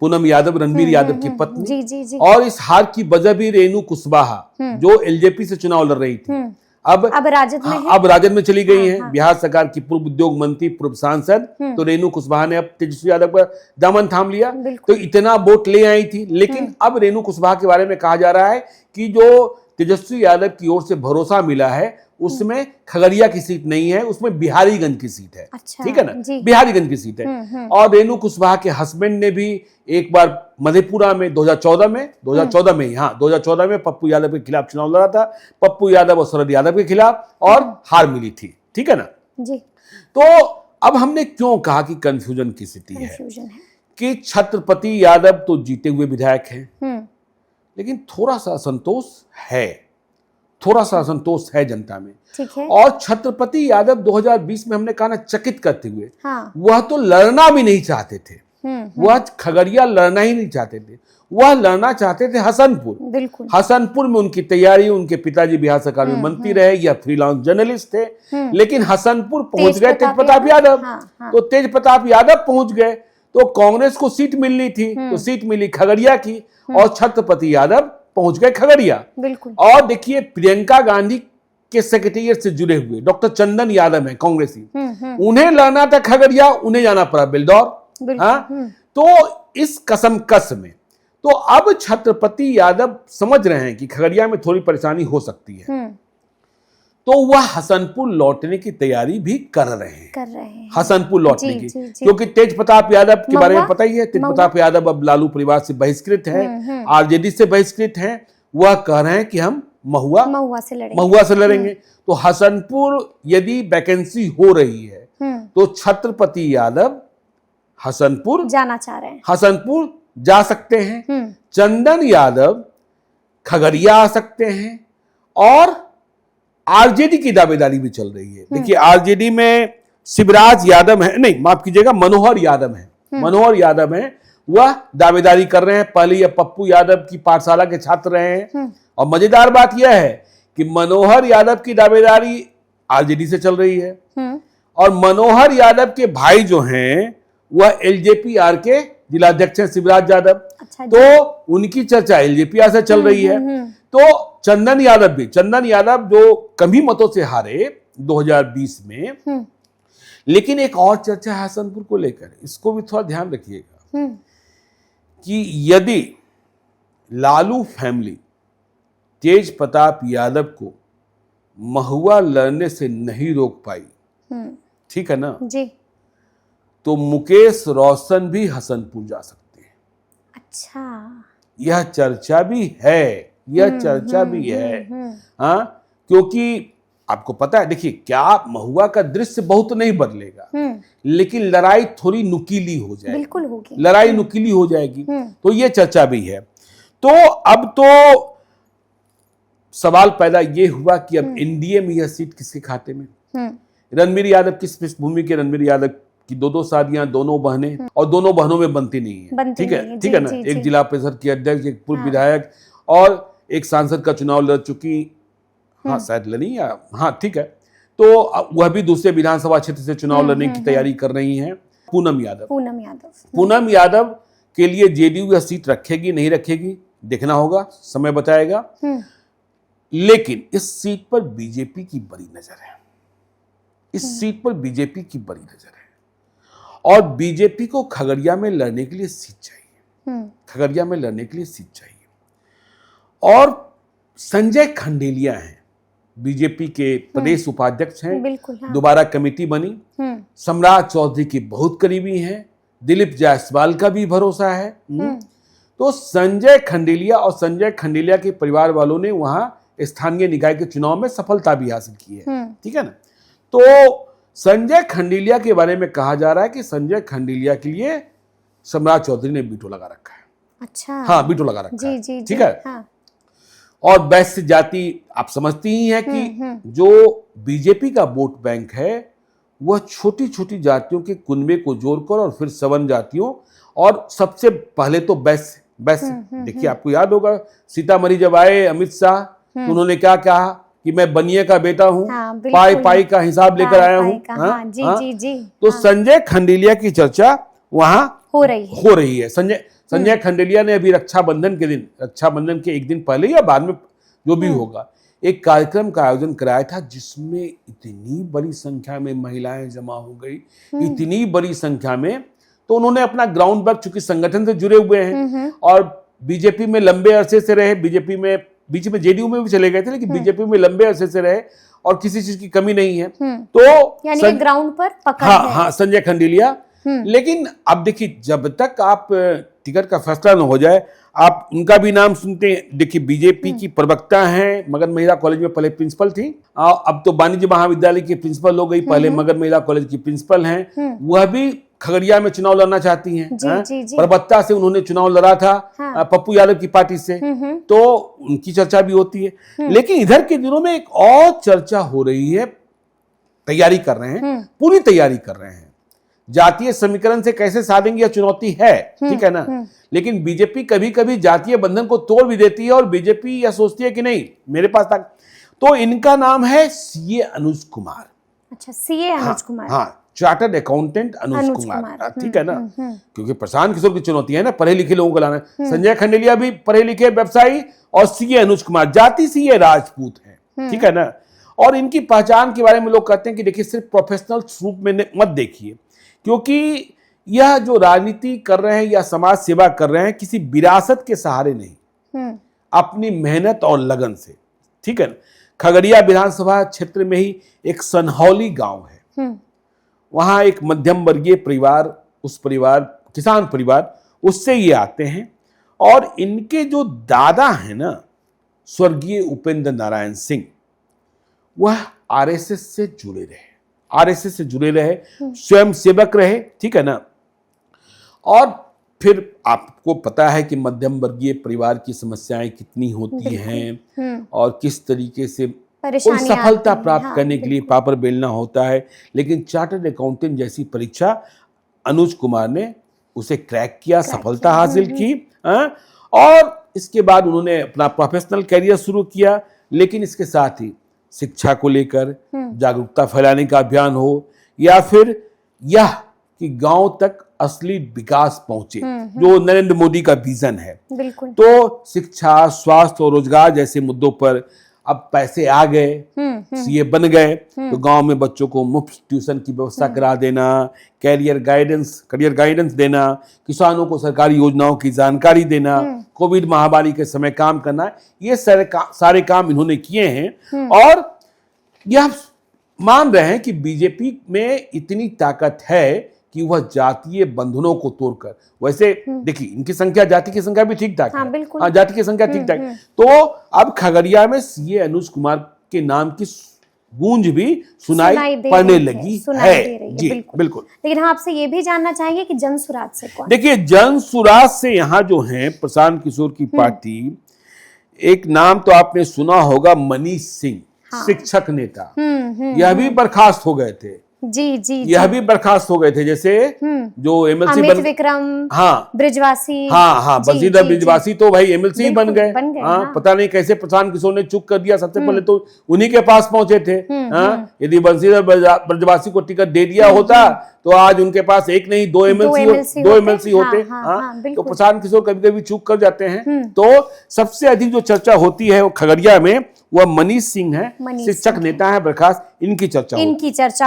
पूनम यादव रणबीर यादव की पत्नी। जी। और इस हार की वजह भी रेणु कुशवाहा, जो एलजेपी से चुनाव लड़ रही थी, अब राजद में चली गई हैं। बिहार सरकार की पूर्व उद्योग मंत्री, पूर्व सांसद। तो रेणु कुशवाहा ने अब तेजस्वी यादव पर दामन थाम लिया। तो इतना वोट ले आई थी, लेकिन अब रेणु कुशवाहा के बारे में कहा जा रहा है कि जो तेजस्वी यादव की ओर से भरोसा मिला है उसमें खगड़िया की सीट नहीं है, उसमें बिहारीगंज की सीट है। अच्छा, ठीक है ना, बिहारीगंज की सीट है। और रेणु कुशवाहा के हस्बैंड ने भी एक बार मधेपुरा में 2014 में पप्पू यादव के खिलाफ चुनाव लड़ा था, पप्पू यादव और शरद यादव के खिलाफ, और हार मिली थी। ठीक है ना जी। तो अब हमने क्यों कहा कि कंफ्यूजन की स्थिति है कि छत्रपति यादव तो जीते हुए विधायक हैं, लेकिन थोड़ा सा असंतोष है जनता में। ठीक है। और छत्रपति यादव 2020 में हमने कहा ना, चकित करते हुए, वह तो लड़ना भी नहीं चाहते थे। वह खगड़िया लड़ना ही नहीं चाहते थे, वह लड़ना चाहते थे हसनपुर। बिल्कुल। हसनपुर में उनकी तैयारी, उनके पिताजी बिहार सरकार में मंत्री रहे, या फ्रीलांस जर्नलिस्ट थे। लेकिन हसनपुर पहुंच गए तेज प्रताप यादव। तो तेज प्रताप यादव पहुंच गए, तो कांग्रेस को सीट मिलनी थी, तो सीट मिली खगड़िया की, और छत्रपति यादव पहुंच गए खगड़िया। बिल्कुल। और देखिए, प्रियंका गांधी के सेक्रेटेरिएट से जुड़े हुए डॉक्टर चंदन यादव हैं, कांग्रेसी। उन्हें लाना था खगड़िया, उन्हें जाना पड़ा बेलदौर। तो इस कसमकस में तो अब छत्रपति यादव समझ रहे हैं कि खगड़िया में थोड़ी परेशानी हो सकती है, तो वह हसनपुर लौटने की तैयारी भी कर रहे हैं। हसनपुर लौटने की, क्योंकि तेज प्रताप यादव के बारे में पता ही है। तेज प्रताप यादव अब लालू परिवार से बहिष्कृत है, आरजेडी से बहिष्कृत हैं। वह कह रहे हैं कि हम महुआ से लड़ेंगे। तो हसनपुर यदि वैकेंसी हो रही है, तो छत्रपति यादव हसनपुर जाना चाह रहे हैं। हसनपुर जा सकते हैं। हम्म। चंदन यादव खगड़िया आ सकते हैं। और आरजेडी की दावेदारी भी चल रही है। देखिए आरजेडी में शिवराज यादव है, नहीं माफ कीजिएगा, मनोहर यादव है। मनोहर यादव है, वह दावेदारी कर रहे हैं। पहले यह पप्पू यादव की पाठशाला के छात्र रहे हैं। और मजेदार बात यह है कि मनोहर यादव की दावेदारी आरजेडी से चल रही है। और मनोहर यादव के भाई जो हैं वह एलजेपीआर के जिलाध्यक्ष हैं, शिवराज यादव। अच्छा, तो उनकी चर्चा एलजेपीआर से चल रही है। तो चंदन यादव जो कम ही मतों से हारे 2020 में, लेकिन एक और चर्चा है हसनपुर को लेकर, इसको भी थोड़ा ध्यान रखिएगा कि यदि लालू फैमिली तेज प्रताप यादव को महुआ लड़ने से नहीं रोक पाई, ठीक है ना जी, तो मुकेश रोशन भी हसनपुर जा सकते हैं। अच्छा, यह चर्चा भी है, हाँ, क्योंकि आपको पता है, देखिए क्या महुआ का दृश्य बहुत नहीं बदलेगा, लेकिन लड़ाई थोड़ी नुकीली हो जाएगी, बिल्कुल होगी, लड़ाई नुकीली हो जाएगी। तो ये चर्चा भी है। तो अब तो सवाल पैदा ये हुआ कि अब एनडीए में यह सीट किसके खाते में। रणबीर यादव किस पृष्ठभूमि के, रणबीर यादव की दो शादियां, दोनों बहनें, और दोनों बहनों में बनती नहीं है, ठीक है ना। एक जिला परिषद की अध्यक्ष, एक पूर्व विधायक और एक सांसद का चुनाव लड़ चुकी, हाँ शायद लड़ी या हाँ ठीक है। तो वह भी दूसरे विधानसभा क्षेत्र से चुनाव लड़ने की तैयारी कर रही हैं। पूनम यादव के लिए जेडीयू यह सीट रखेगी नहीं रखेगी देखना होगा, समय बताएगा। लेकिन इस सीट पर बीजेपी की बड़ी नजर है, और बीजेपी को खगड़िया में लड़ने के लिए सीट चाहिए। और संजय खंडेलिया हैं, बीजेपी के प्रदेश उपाध्यक्ष हैं, बिल्कुल, हाँ। दोबारा कमेटी बनी। सम्राट चौधरी के बहुत करीबी हैं, दिलीप जायसवाल का भी भरोसा है। तो संजय खंडेलिया के परिवार वालों ने वहां स्थानीय निकाय के चुनाव में सफलता भी हासिल की है, ठीक है ना। तो संजय खंडेलिया के बारे में कहा जा रहा है कि संजय खंडेलिया के लिए सम्राट चौधरी ने वीटो लगा रखा है। अच्छा, हाँ, वीटो लगा रखा है, ठीक है। हाँ। और वैश्य जाति आप समझती ही हैं कि जो बीजेपी का वोट बैंक है वह छोटी छोटी जातियों के कुनबे को जोड़कर और फिर सवर्ण जातियों, और सबसे पहले तो वैश्य। देखिए आपको याद होगा सीतामढ़ी जब आए अमित शाह, तो उन्होंने क्या कहा कि मैं बनिए का बेटा हूँ, हाँ, पाई का हिसाब लेकर आया हूँ। तो संजय खंडेलिया की चर्चा वहां हो रही है। संजय खंडेलिया ने अभी रक्षाबंधन के एक दिन पहले या बाद में जो भी होगा, एक कार्यक्रम का आयोजन कराया था जिसमें इतनी बड़ी संख्या में महिलाएं जमा हो गई, इतनी बड़ी संख्या में। तो उन्होंने अपना ग्राउंड वर्क, चूंकि संगठन से जुड़े हुए हैं और बीजेपी में लंबे अरसे से रहे, बीजेपी में बीच में जेडीयू में भी चले गए थे, लेकिन बीजेपी में लंबे अरसे से रहे और किसी चीज की कमी नहीं है। तो यानी ग्राउंड पर पकड़ है। हाँ, संजय खंडेलिया। लेकिन अब देखिए, जब तक आप टिकट का फैसला न हो जाए, आप उनका भी नाम सुनते हैं। देखिए बीजेपी की प्रवक्ता हैं, मगध महिला कॉलेज में पहले प्रिंसिपल थी, अब तो वाणिज्य महाविद्यालय की प्रिंसिपल हो गई, पहले मगध महिला कॉलेज की प्रिंसिपल हैं। वह भी खगड़िया में चुनाव लड़ना चाहती हैं। प्रवक्ता से उन्होंने चुनाव लड़ा था, पप्पू यादव की पार्टी से, तो उनकी चर्चा भी होती है। लेकिन इधर के दिनों में एक और चर्चा हो रही है, तैयारी कर रहे हैं, पूरी तैयारी कर रहे हैं, जातीय समीकरण से कैसे साधेंगे यह चुनौती है, ठीक है ना। लेकिन बीजेपी कभी कभी जातीय बंधन को तोड़ भी देती है, और बीजेपी यह सोचती है कि नहीं मेरे पास तक। तो इनका नाम है सीए अनुज कुमार। अच्छा, सीए अनुज कुमार। हाँ, चार्टर्ड अकाउंटेंट अनुज कुमार, ठीक है ना। क्योंकि प्रशांत किशोर की चुनौती है ना, पढ़े लिखे लोगों को लाना। संजय खंडेलिया भी पढ़े लिखे व्यवसायी, और सीए अनुज कुमार जाति सीए राजपूत है, ठीक है ना। और इनकी पहचान के बारे में लोग कहते हैं कि देखिए सिर्फ प्रोफेशनल रूप में मत देखिए, क्योंकि यह जो राजनीति कर रहे हैं या समाज सेवा कर रहे हैं किसी विरासत के सहारे नहीं, अपनी मेहनत और लगन से, ठीक है ना। खगड़िया विधानसभा क्षेत्र में ही एक सनहौली गांव है, वहां एक मध्यम वर्गीय परिवार, किसान परिवार, उससे ये आते हैं। और इनके जो दादा हैं ना, स्वर्गीय उपेंद्र नारायण सिंह, वह आरएसएस से जुड़े रहे, स्वयं सेवक रहे, ठीक है ना। और फिर आपको पता है कि मध्यम वर्गीय परिवार की समस्याएं कितनी होती हैं और किस तरीके से कोई परेशानियां सफलता आती हैं। प्राप्त हाँ, करने के लिए बिल्कुल। पापड़ बेलना होता है, लेकिन चार्टर्ड अकाउंटेंट जैसी परीक्षा अनुज कुमार ने उसे क्रैक किया, सफलता किया। हासिल की। हाँ? और इसके बाद उन्होंने अपना प्रोफेशनल करियर शुरू किया, लेकिन इसके साथ ही शिक्षा को लेकर जागरूकता फैलाने का अभियान हो या फिर यह कि गांव तक असली विकास पहुंचे, जो नरेंद्र मोदी का विजन है, बिल्कुल। तो शिक्षा, स्वास्थ्य और रोजगार जैसे मुद्दों पर अब पैसे आ गए, सीए बन गए, तो गांव में बच्चों को मुफ्त ट्यूशन की व्यवस्था करा देना, करियर गाइडेंस देना, किसानों को सरकारी योजनाओं की जानकारी देना, कोविड महामारी के समय काम करना, ये सारे काम इन्होंने किए हैं। और यह मान रहे हैं कि बीजेपी में इतनी ताकत है कि वह जातीय बंधनों को तोड़कर, वैसे देखिए इनकी संख्या, जाति की संख्या भी ठीक ठाक हाँ, है, बिल्कुल। हाँ, जाति की संख्या ठीक ठाक, तो अब खगड़िया में सीए अनुज कुमार के नाम की गूंज भी सुनाई पड़ने लगी है। जी बिल्कुल। लेकिन हम आपसे ये भी जानना चाहेंगे कि जनसुराज से कौन? देखिए, जनसुराज से यहाँ जो है प्रशांत किशोर की पार्टी, एक नाम तो आपने सुना होगा, मनीष सिंह, शिक्षक नेता, यह भी बर्खास्त हो गए थे। जी। यह भी बर्खास्त हो गए थे, जैसे जो एमएलसी अमित विक्रम, हाँ, ब्रिजवासी, हाँ, बंशीधर ब्रिजवासी तो भाई एमएलसी बन गए। हाँ, हाँ। पता नहीं कैसे प्रशांत किशोर ने चुप कर दिया, सबसे पहले तो उन्हीं के पास पहुंचे थे। हाँ, यदि बंशीधर ब्रिजवासी को टिकट दे दिया होता तो आज उनके पास एक नहीं दो एमएलसी होते। हाँ, तो प्रशांत किशोर कभी कभी चुप कर जाते हैं। तो सबसे अधिक जो चर्चा होती है वो खगड़िया में, वह मनीष सिंह है, शिक्षक नेता है, बर्खास्त, इनकी चर्चा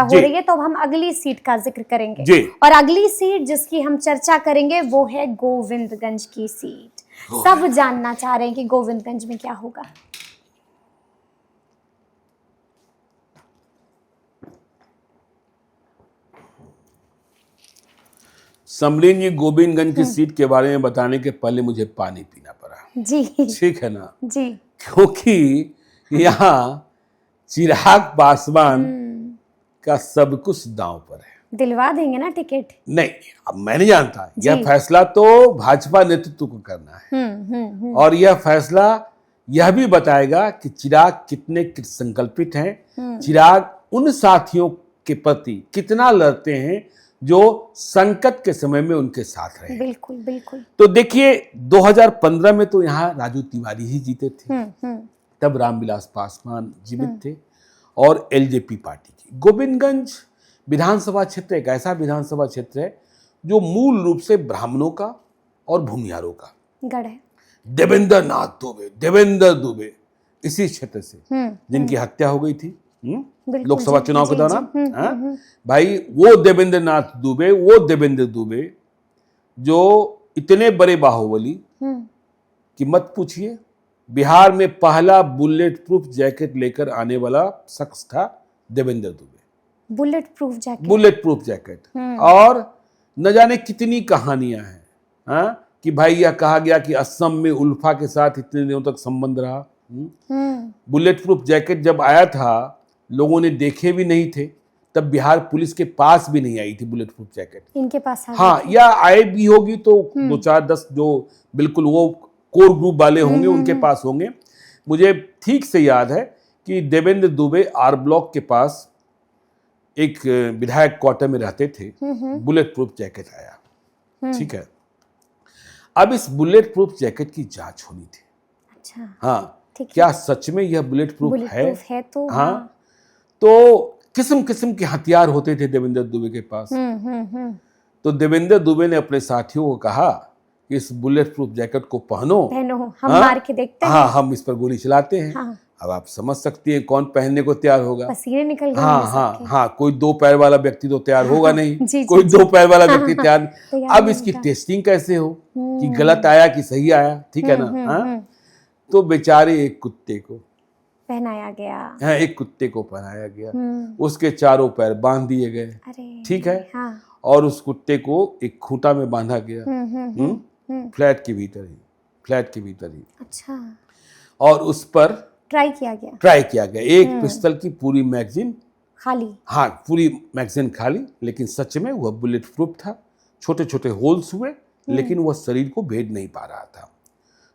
हो रही है। तो अब हम अगली सीट का जिक्र करेंगे जी। और अगली सीट जिसकी हम चर्चा करेंगे वो है गोविंदगंज की सीट। सब जानना चाह रहे हैं कि गोविंदगंज में क्या होगा। समरीन जी, गोविंदगंज की सीट के बारे में बताने के पहले मुझे पानी पीना पड़ा। जी, ठीक है ना जी, क्योंकि यहाँ चिराग पासवान का सब कुछ दांव पर है। दिलवा देंगे ना टिकट? नहीं, अब मैं नहीं जानता, यह फैसला तो भाजपा नेतृत्व को करना है। और यह फैसला यह भी बताएगा कि चिराग कितने संकल्पित हैं, चिराग उन साथियों के प्रति कितना लड़ते हैं जो संकट के समय में उनके साथ रहे। बिल्कुल बिल्कुल। तो देखिए, 2015 में तो यहाँ राजू तिवारी ही जीते थे, तब रामविलास पासवान जीवित थे और एलजेपी पार्टी की। गोविंदगंज विधानसभा क्षेत्र एक ऐसा विधानसभा क्षेत्र है जो मूल रूप से ब्राह्मणों का और भूमिहारों का गढ़ है। देवेंद्र दुबे इसी क्षेत्र से जिनकी हत्या हो गई थी लोकसभा चुनाव के दौरान। भाई वो देवेंद्र दुबे जो इतने बड़े बाहुबली कि मत पूछिए, बिहार में पहला बुलेट प्रूफ जैकेट लेकर आने वाला शख्स था Devendra Dubey. Bullet proof jacket. और न जाने कितनी कहानियां हैं, हाँ, कि भाई यह कहा गया कि असम में उल्फा के साथ इतने दिनों तक संबंध रहा। बुलेट प्रूफ जैकेट जब आया था लोगों ने देखे भी नहीं थे, तब बिहार पुलिस के पास भी नहीं आई थी बुलेट प्रूफ जैकेट। इनके पास हाँ, या आए भी होगी तो 2 4 10 जो बिल्कुल वो कोर ग्रुप वाले होंगे उनके पास होंगे। मुझे ठीक से याद है कि देवेंद्र दुबे आर ब्लॉक के पास एक विधायक क्वार्टर में रहते थे। बुलेट प्रूफ जैकेट आया, ठीक है। अब इस बुलेट प्रूफ जैकेट की जांच होनी थी। अच्छा, हाँ, क्या सच में यह बुलेट प्रूफ है? तो हाँ, तो किस्म किस्म के हथियार होते थे देवेंद्र दुबे के पास। तो देवेंद्र दुबे ने अपने साथियों को कहा कि इस बुलेट प्रूफ जैकेट को पहनो, हम मार के देखते हैं। हाँ, हम इस पर गोली चलाते हैं। हाँ। अब आप समझ सकती हैं कौन पहनने को तैयार होगा। पसीने निकल गए। हाँ, कोई 2 पैर वाला व्यक्ति तो तैयार होगा नहीं। कोई 2 पैर वाला व्यक्ति तैयार। अब इसकी टेस्टिंग कैसे हो कि गलत आया कि सही आया, ठीक है ना। हाँ, तो बेचारे एक कुत्ते को पहनाया गया। हाँ, एक कुत्ते को पहनाया गया, उसके चारों पैर बांध दिए गए, ठीक है। हाँ। और उस कुत्ते को एक खूंटा में बांधा गया, फ्लैट के भीतर ही। अच्छा। और उस पर ट्राई किया गया एक पिस्टल की पूरी मैगजीन खाली। हाँ, पूरी मैगजीन खाली, लेकिन सच में वह बुलेट प्रूफ था। छोटे छोटे होल्स हुए, लेकिन वह शरीर को भेद नहीं पा रहा था।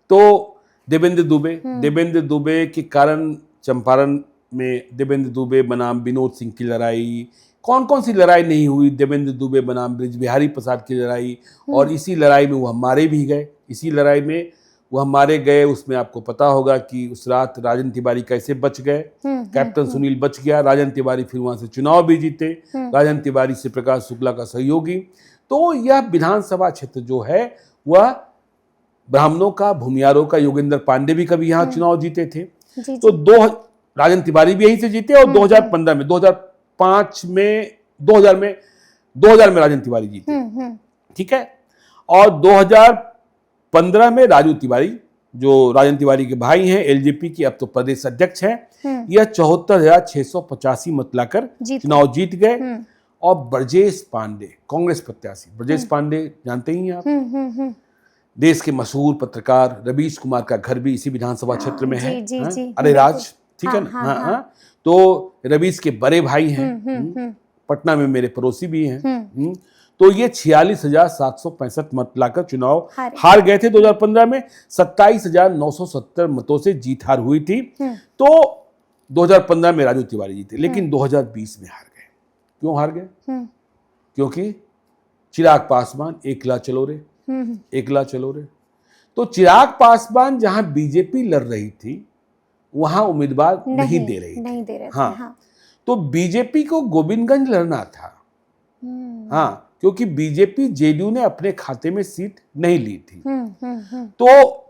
तो देवेंद्र दुबे के कारण चंपारण में देवेंद्र दुबे बनाम विनोद सिंह की लड़ाई, कौन कौन सी लड़ाई नहीं हुई, देवेंद्र दुबे बनाम ब्रिज बिहारी प्रसाद की लड़ाई, और इसी लड़ाई में वह मारे भी गए। इसी लड़ाई में वह मारे गए, उसमें आपको पता होगा कि उस रात राजन तिवारी कैसे बच गए। कैप्टन सुनील बच गया, राजन तिवारी फिर वहां से चुनाव भी जीते, राजन तिवारी से प्रकाश शुक्ला का सहयोगी। तो यह विधानसभा क्षेत्र जो है वह ब्राह्मणों का, भूमियारों का, योगेंद्र पांडे भी कभी यहाँ चुनाव जीते थे। तो राजन तिवारी भी यहीं से जीते, और 2015 में 2005 में 2000 में राजन तिवारी जीते, ठीक है। और 2015 में राजू तिवारी, जो राजन तिवारी के भाई हैं, एलजेपी की अब तो प्रदेश अध्यक्ष हैं, यह 74,685 मत लाकर चुनाव जीत गए। और ब्रजेश पांडे, कांग्रेस प्रत्याशी ब्रजेश पांडे, जानते ही हैं आप, देश के मशहूर पत्रकार रवीश कुमार का घर भी इसी विधानसभा क्षेत्र में है। अरे राज, ठीक है ना। तो रवीश के बड़े भाई हैं, पटना में मेरे पड़ोसी भी हैं। तो ये 46,765 मत लाकर चुनाव हार गए थे 2015 में। 27,970 मतों से जीत हार हुई थी। तो 2015 में राजू तिवारी जीते, लेकिन 2020 में हार गए। क्यों हार गए? क्योंकि चिराग पासवान एकला चलो रे। तो चिराग पासवान जहां बीजेपी लड़ रही थी वहां उम्मीदवार नहीं दे रही थी। हाँ, तो बीजेपी को गोविंदगंज लड़ना था। हाँ, क्योंकि बीजेपी जेडीयू ने अपने खाते में सीट नहीं ली थी। तो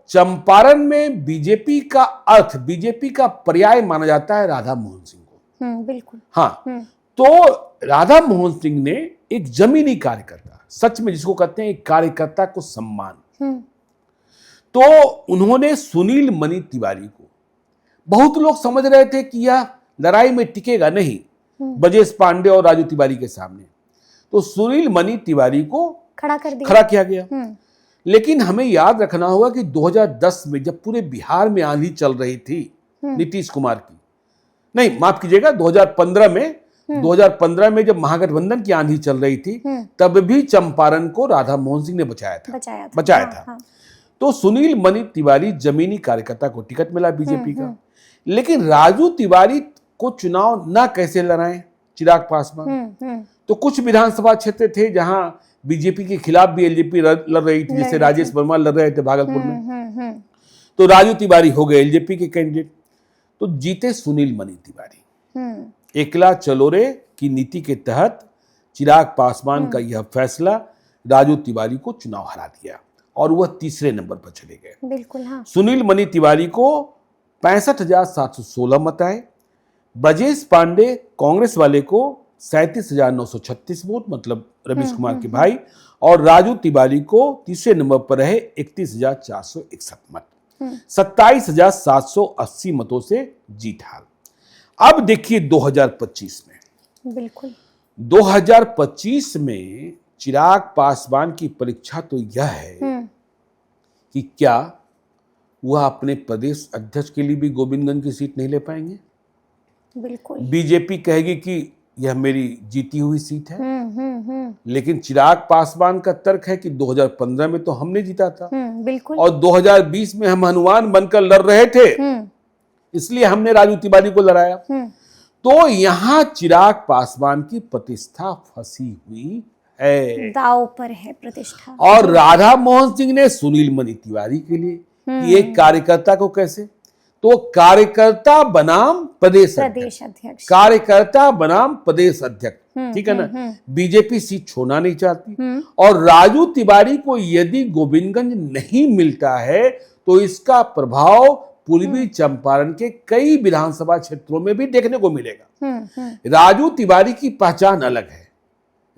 चंपारण में बीजेपी का अर्थ, बीजेपी का पर्याय माना जाता है राधा मोहन सिंह को। बिल्कुल। हाँ, तो राधा मोहन सिंह ने एक जमीनी कार्यकर्ता, सच में जिसको कहते हैं एक कार्यकर्ता को सम्मान, तो उन्होंने सुनील मणि तिवारी को, बहुत लोग समझ रहे थे कि यह लड़ाई में टिकेगा नहीं ब्रजेश पांडे और राजू तिवारी के सामने, तो सुनील मणि तिवारी को खड़ा किया गया। लेकिन हमें याद रखना होगा कि 2010 में जब पूरे बिहार में आंधी चल रही थी नीतीश कुमार की, नहीं माफ कीजिएगा 2015 में जब महागठबंधन की आंधी चल रही थी, तब भी चंपारण को राधा मोहन सिंह ने बचाया था। तो सुनील मणि तिवारी जमीनी कार्यकर्ता को टिकट मिला बीजेपी का, लेकिन राजू तिवारी को चुनाव ना कैसे लड़ाएं चिराग पासवान। तो कुछ विधानसभा क्षेत्र थे जहां बीजेपी के खिलाफ भी एलजेपी लड़ रही थी, जैसे राजेश वर्मा लड़ रहे थे भागलपुर में, तो राजू तिवारी हो गए एलजेपी के कैंडिडेट। तो जीते सुनील मणि तिवारी। एकला चलो रे की नीति के तहत चिराग पासवान का यह फैसला राजू तिवारी को चुनाव हरा दिया और वह तीसरे नंबर पर चले गए। बिल्कुल, हाँ। सुनील मणि तिवारी को 65,716 मत आए, ब्रजेश पांडे कांग्रेस वाले को 37,936 वोट, मतलब रवीश कुमार के भाई, और राजू तिवारी को तीसरे नंबर पर रहे 31,461 मत, 27,780 मतों से जीत हार। अब देखिए 2025 में, बिल्कुल 2025 में चिराग पासवान की परीक्षा तो यह है कि क्या वह अपने प्रदेश अध्यक्ष के लिए भी गोविंदगंज की सीट नहीं ले पाएंगे। बिल्कुल, बीजेपी कहेगी कि यह मेरी जीती हुई सीट है, लेकिन चिराग पासवान का तर्क है कि 2015 में तो हमने जीता था, बिल्कुल, और 2020 में हम हनुमान बनकर लड़ रहे थे, इसलिए हमने राजू तिवारी को लड़ाया। तो यहां चिराग पासवान की प्रतिष्ठा फंसी हुई है, दांव पर है प्रतिष्ठा। और राधा मोहन सिंह ने सुनील मणि तिवारी के लिए कि एक कार्यकर्ता को कैसे, तो कार्यकर्ता बनाम प्रदेश अध्यक्ष, कार्यकर्ता बनाम प्रदेश अध्यक्ष, ठीक है ना। बीजेपी सीट छोड़ना नहीं चाहती, और राजू तिवारी को यदि गोविंदगंज नहीं मिलता है तो इसका प्रभाव पूर्वी चंपारण के कई विधानसभा क्षेत्रों में भी देखने को मिलेगा। राजू तिवारी की पहचान अलग है,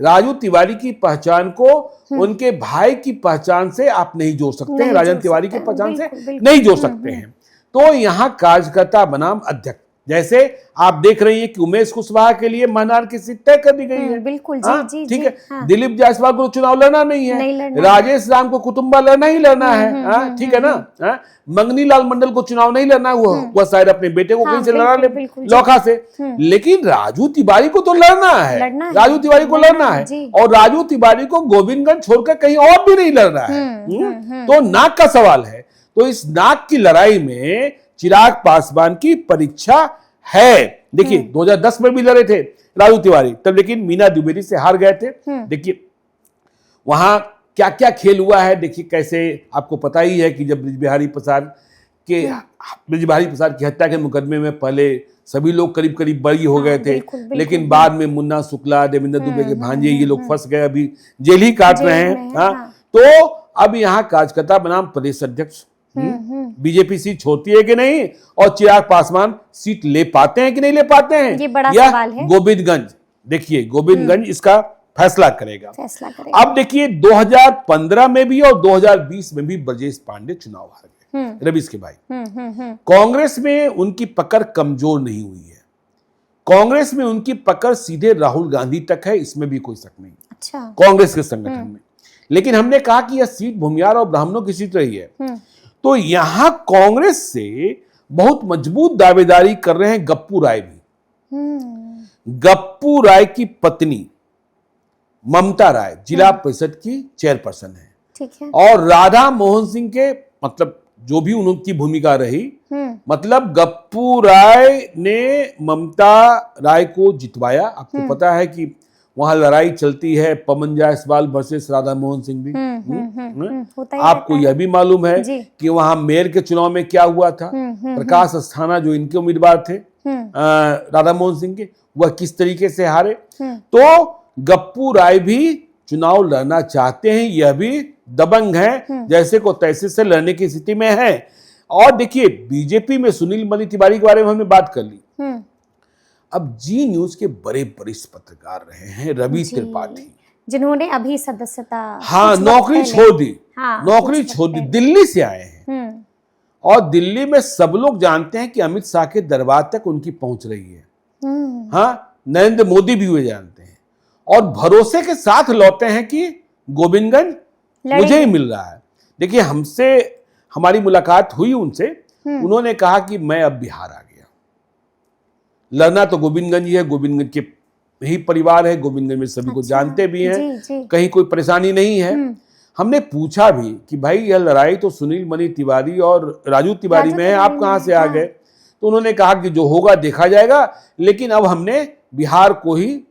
राजू तिवारी की पहचान को उनके भाई की पहचान से आप नहीं जोड़ सकते हैं, राजन तिवारी की पहचान से नहीं जोड़ सकते हैं। तो यहाँ कार्यकर्ता बनाम अध्यक्ष, जैसे आप देख रही हैं कि उमेश कुशवाहा के लिए महनार की सीट तय कर दी गई है। बिल्कुल हाँ, जी जी ठीक जी, है। हाँ। दिलीप जायसवाल को चुनाव लड़ना नहीं है, नहीं लड़ना राजेश राम को कुटुंबा लड़ना ही लड़ना है। हाँ, ठीक है ना। हाँ, मंगनी लाल मंडल को चुनाव नहीं लड़ना, वह शायद अपने बेटे को कहीं से लड़ा ले, लौखा से। लेकिन राजू तिवारी को तो लड़ना है, राजू तिवारी को लड़ना है, और राजू तिवारी को गोविंदगंज छोड़कर कहीं और भी नहीं लड़ना है। तो नाक का सवाल है। तो इस नाक की लड़ाई में चिराग पासवान की परीक्षा है। देखिए 2010 में भी लड़े थे राजू तिवारी, तब लेकिन मीना द्विवेदी से हार गए थे। देखिए वहां क्या क्या खेल हुआ है। देखिए कैसे, आपको पता ही है कि जब ब्रिजबिहारी प्रसाद की हत्या के मुकदमे में पहले सभी लोग करीब करीब बरी हो गए थे, लेकिन बाद में मुन्ना शुक्ला, देवेंद्र दुबे के भांजे, ये लोग फंस गए, अभी जेल ही काट रहे हैं। हाँ, तो अब यहाँ कार्यकर्ता बनाम प्रदेश अध्यक्ष, बीजेपी सीट छोड़ती है कि नहीं, और चिराग पासवान सीट ले पाते हैं कि नहीं ले पाते हैं, ये बड़ा सवाल है। गोविंदगंज, देखिए गोविंदगंज इसका फैसला करेगा। अब देखिए 2015 में भी और 2020 में भी ब्रजेश पांडे चुनाव हार गए, रवीश के भाई। कांग्रेस में उनकी पकड़ कमजोर नहीं हुई है, कांग्रेस में उनकी पकड़ सीधे राहुल गांधी तक है, इसमें भी कोई शक नहीं। अच्छा। कांग्रेस के संगठन में। लेकिन हमने कहा कि यह सीट भूमियार और ब्राह्मणों की सीट रही है, तो यहां कांग्रेस से बहुत मजबूत दावेदारी कर रहे हैं गप्पू राय भी। गप्पू राय की पत्नी ममता राय जिला परिषद की चेयरपर्सन है, ठीक है। और राधा मोहन सिंह के, मतलब जो भी उनकी भूमिका रही, मतलब गप्पू राय ने ममता राय को जितवाया। आपको पता है कि वहां लड़ाई चलती है पवन जायसवाल वर्सेस राधा मोहन सिंह भी। आपको यह भी मालूम है कि वहां मेयर के चुनाव में क्या हुआ था, प्रकाश अस्थाना जो इनके उम्मीदवार थे राधा मोहन सिंह के, वह किस तरीके से हारे। तो गप्पू राय भी चुनाव लड़ना चाहते हैं, यह भी दबंग है, जैसे को तैसे से लड़ने की स्थिति में है। और देखिए बीजेपी में सुनील मणि तिवारी के बारे में हमने बात कर ली। अब जी न्यूज के बड़े वरिष्ठ पत्रकार रहे हैं रवि त्रिपाठी, जिन्होंने अभी सदस्यता, हाँ, नौकरी छोड़ दी। नौकरी छोड़ दी, दिल्ली से आए हैं, और दिल्ली में सब लोग जानते हैं कि अमित शाह के दरबार तक उनकी पहुंच रही है। हाँ, नरेंद्र मोदी भी हुए जानते हैं, और भरोसे के साथ लौटे हैं कि गोविंदगंज मुझे ही मिल रहा है। देखिए हमसे हमारी मुलाकात हुई उनसे, उन्होंने कहा कि मैं अब बिहार आ गया, लड़ना तो गोविंदगंज ही है, गोविंदगंज के ही परिवार है, गोविंदगंज में सभी को जानते भी हैं, कहीं कोई परेशानी नहीं है। हमने पूछा भी कि भाई यह लड़ाई तो सुनील मणि तिवारी और राजू तिवारी में है, आप कहां से आ गए? तो उन्होंने कहा कि जो होगा देखा जाएगा, लेकिन अब हमने बिहार को ही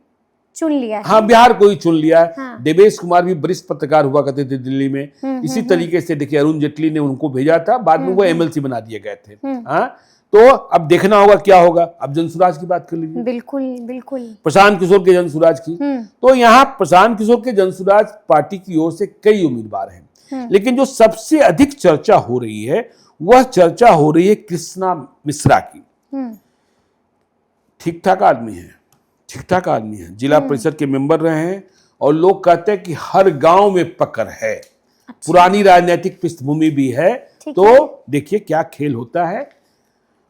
चुन लिया है। हाँ, बिहार को ही चुन लिया है। हाँ। देवेश कुमार भी वरिष्ठ पत्रकार हुआ करते थे दिल्ली में, इसी तरीके से देखिए अरुण जेटली ने उनको भेजा था, बाद में वो एमएलसी बना दिए गए थे। हाँ, तो अब देखना होगा क्या होगा। अब जनसुराज की बात कर लीजिए। बिल्कुल बिल्कुल, प्रशांत किशोर के जनसुराज की। तो यहाँ प्रशांत किशोर के जनसुराज पार्टी की ओर से कई उम्मीदवार हैं, लेकिन जो सबसे अधिक चर्चा हो रही है वह चर्चा हो रही है कृष्णा मिश्रा की। ठीक ठाक आदमी है, ठीक ठाक आदमी है, जिला परिषद के मेंबर रहे हैं, और लोग कहते हैं कि हर गांव में पकड़ है। अच्छा। पुरानी राजनीतिक पृष्ठभूमि भी है। तो देखिए क्या खेल होता है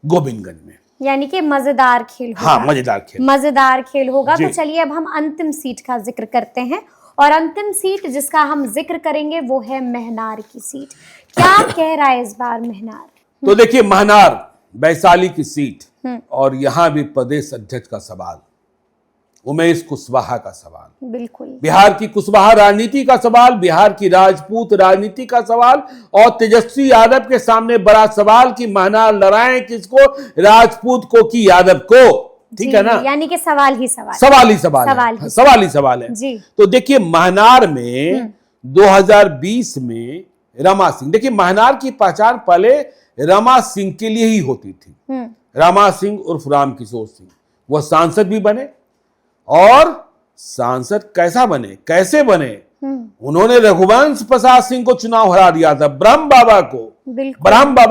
गोविंदगंज में, यानी कि मजेदार खेल होगा। हाँ, मजेदार खेल होगा। तो चलिए अब हम अंतिम सीट का जिक्र करते हैं, और अंतिम सीट जिसका हम जिक्र करेंगे वो है महनार की सीट। क्या कह रहा है इस बार महनार? तो देखिए महनार वैशाली की सीट, और यहां भी प्रदेश अध्यक्ष का सवाल, उमेश कुशवाहा का सवाल, बिल्कुल बिहार की कुशवाहा राजनीति का सवाल, बिहार की राजपूत राजनीति का सवाल, और तेजस्वी यादव के सामने बड़ा सवाल कि महनार लड़ाएं किसको, राजपूत को कि यादव को। ठीक है ना, यानी कि सवाल ही सवाल है जी। तो देखिए महनार में 2020 में रमा सिंह, देखिए महनार की पहचान पहले रमा सिंह के लिए ही होती थी। रमा सिंह उर्फ राम किशोर सिंह, वह सांसद भी बने, और सांसद कैसे बने, उन्होंने रघुवंश प्रसाद सिंह को चुनाव हरा दिया था, ब्रह्म बाबा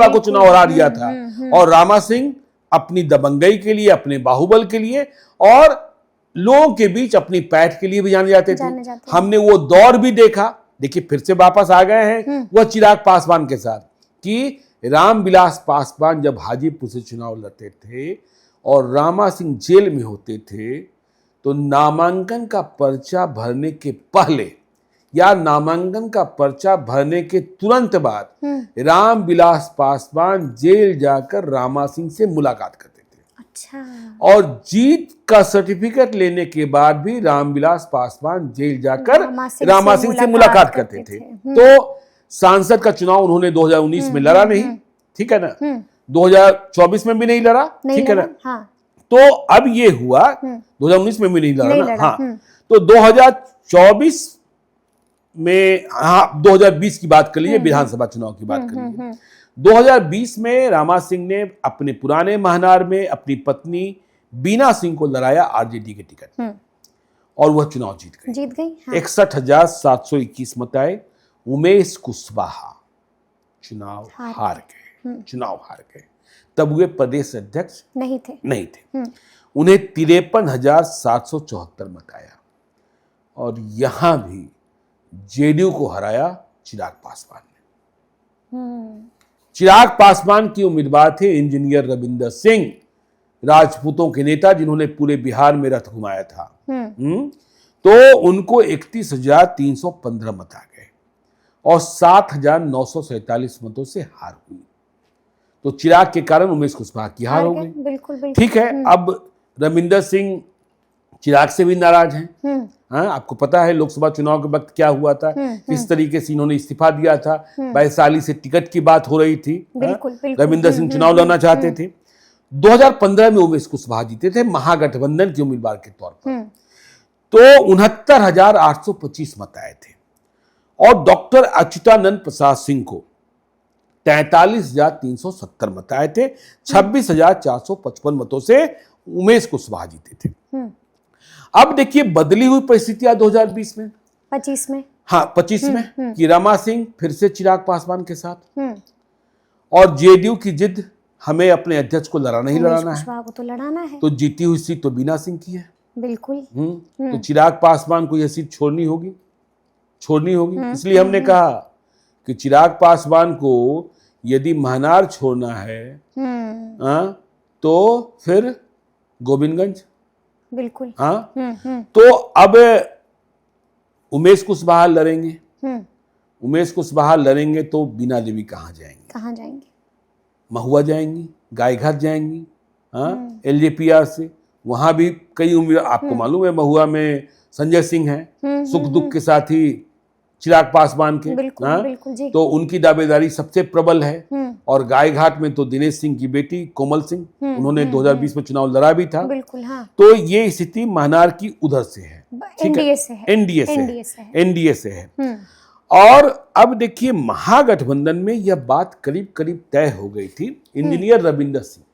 को चुनाव हरा दिया था। और रामा सिंह अपनी दबंगई के लिए, अपने बाहुबल के लिए, और लोगों के बीच अपनी पैठ के लिए भी जाने जाते थे। हमने वो दौर भी देखा। देखिए फिर से वापस आ गए हैं वह चिराग पासवान के साथ, कि रामविलास पासवान जब हाजीपुर से चुनाव लड़ते थे और रामा सिंह जेल में होते थे तो नामांकन का पर्चा भरने के पहले या नामांकन का पर्चा भरने के तुरंत बाद रामविलास पासवान जेल जाकर रामा सिंह से मुलाकात करते थे। अच्छा। और जीत का सर्टिफिकेट लेने के बाद भी रामविलास पासवान जेल जाकर रामा सिंह से मुलाकात करते थे। तो सांसद का चुनाव उन्होंने 2019 में लड़ा नहीं, ठीक है ना, 2024 में भी नहीं लड़ा, ठीक है ना। हाँ। तो अब ये हुआ 2019 में भी नहीं लड़ा ना, हाँ। तो 2024 में, हाँ 2020 की बात कर लीजिए, विधानसभा चुनाव की बात कर लीजिए। 2020 में रामा सिंह ने अपने पुराने महनार में अपनी पत्नी बीना सिंह को लड़ाया आरजेडी के टिकट और वह चुनाव जीत गई। हाँ। 61,721 मत आए। उमेश कुशवाहा चुनाव हार गए। तब वे प्रदेश अध्यक्ष नहीं थे। उन्हें 53,774 मत आया और यहां भी जेडीयू को हराया चिराग पासवान ने। चिराग पासवान की उम्मीदवार थे इंजीनियर रविंदर सिंह, राजपूतों के नेता जिन्होंने पूरे बिहार में रथ घुमाया था। तो उनको 31,315 मत आ गए और 7,947 मतों से हार हुई। तो चिराग के कारण उमेश कुशवाहा की हार हो गई। बिल्कुल। ठीक है। अब रविंदर सिंह चिराग से भी नाराज हैं। हाँ, आपको पता है लोकसभा चुनाव के वक्त क्या हुआ था, किस तरीके से इन्होंने इस्तीफा दिया था। वैशाली से टिकट की बात हो रही थी। रविंदर सिंह चुनाव लड़ना चाहते थे। 2015 में उमेश कुशवाहा जीते थे महागठबंधन के उम्मीदवार के तौर पर। तो 69,825 मत आए थे और डॉक्टर अच्युतानंद प्रसाद सिंह को 43,370 मत आए थे। 26,455 मतों से उमेश कुशवाहा जीते थे। अब देखिए बदली हुई परिस्थितियां 2020 में, 25 में, हाँ 25 में कि रमा सिंह फिर से चिराग पासवान के साथ और जेडीयू की जिद हमें अपने अध्यक्ष को लड़ाना ही लड़ाना है। तो लड़ाना है। तो जीती हुई सीट तो बीना सिंह की है। बिल्कुल। तो चिराग पासवान को यह सीट छोड़नी होगी। इसलिए हमने कहा कि चिराग पासवान को यदि महनार छोड़ना है तो फिर गोविंदगंज। बिल्कुल। हाँ। तो अब उमेश कुशवाहा लड़ेंगे। उमेश कुशवाहा लड़ेंगे तो बीना देवी कहाँ जाएंगे? महुआ जाएंगी, गायघाट जाएंगी। हाँ, एलजेपीआर से वहां भी कई उम्मीदवार, आपको मालूम है महुआ में संजय सिंह हैं, सुख दुख के साथी चिराग पासवान के। बिल्कुल जी। तो उनकी दावेदारी सबसे प्रबल है। और गायघाट में तो दिनेश सिंह की बेटी कोमल सिंह, उन्होंने 2020 में चुनाव लड़ा भी था। बिल्कुल। हाँ। तो ये स्थिति महनार की उधर से है, एनडीए से है। और अब देखिए महागठबंधन में यह बात करीब करीब तय हो गई थी। इंजीनियर रविंदर सिंह,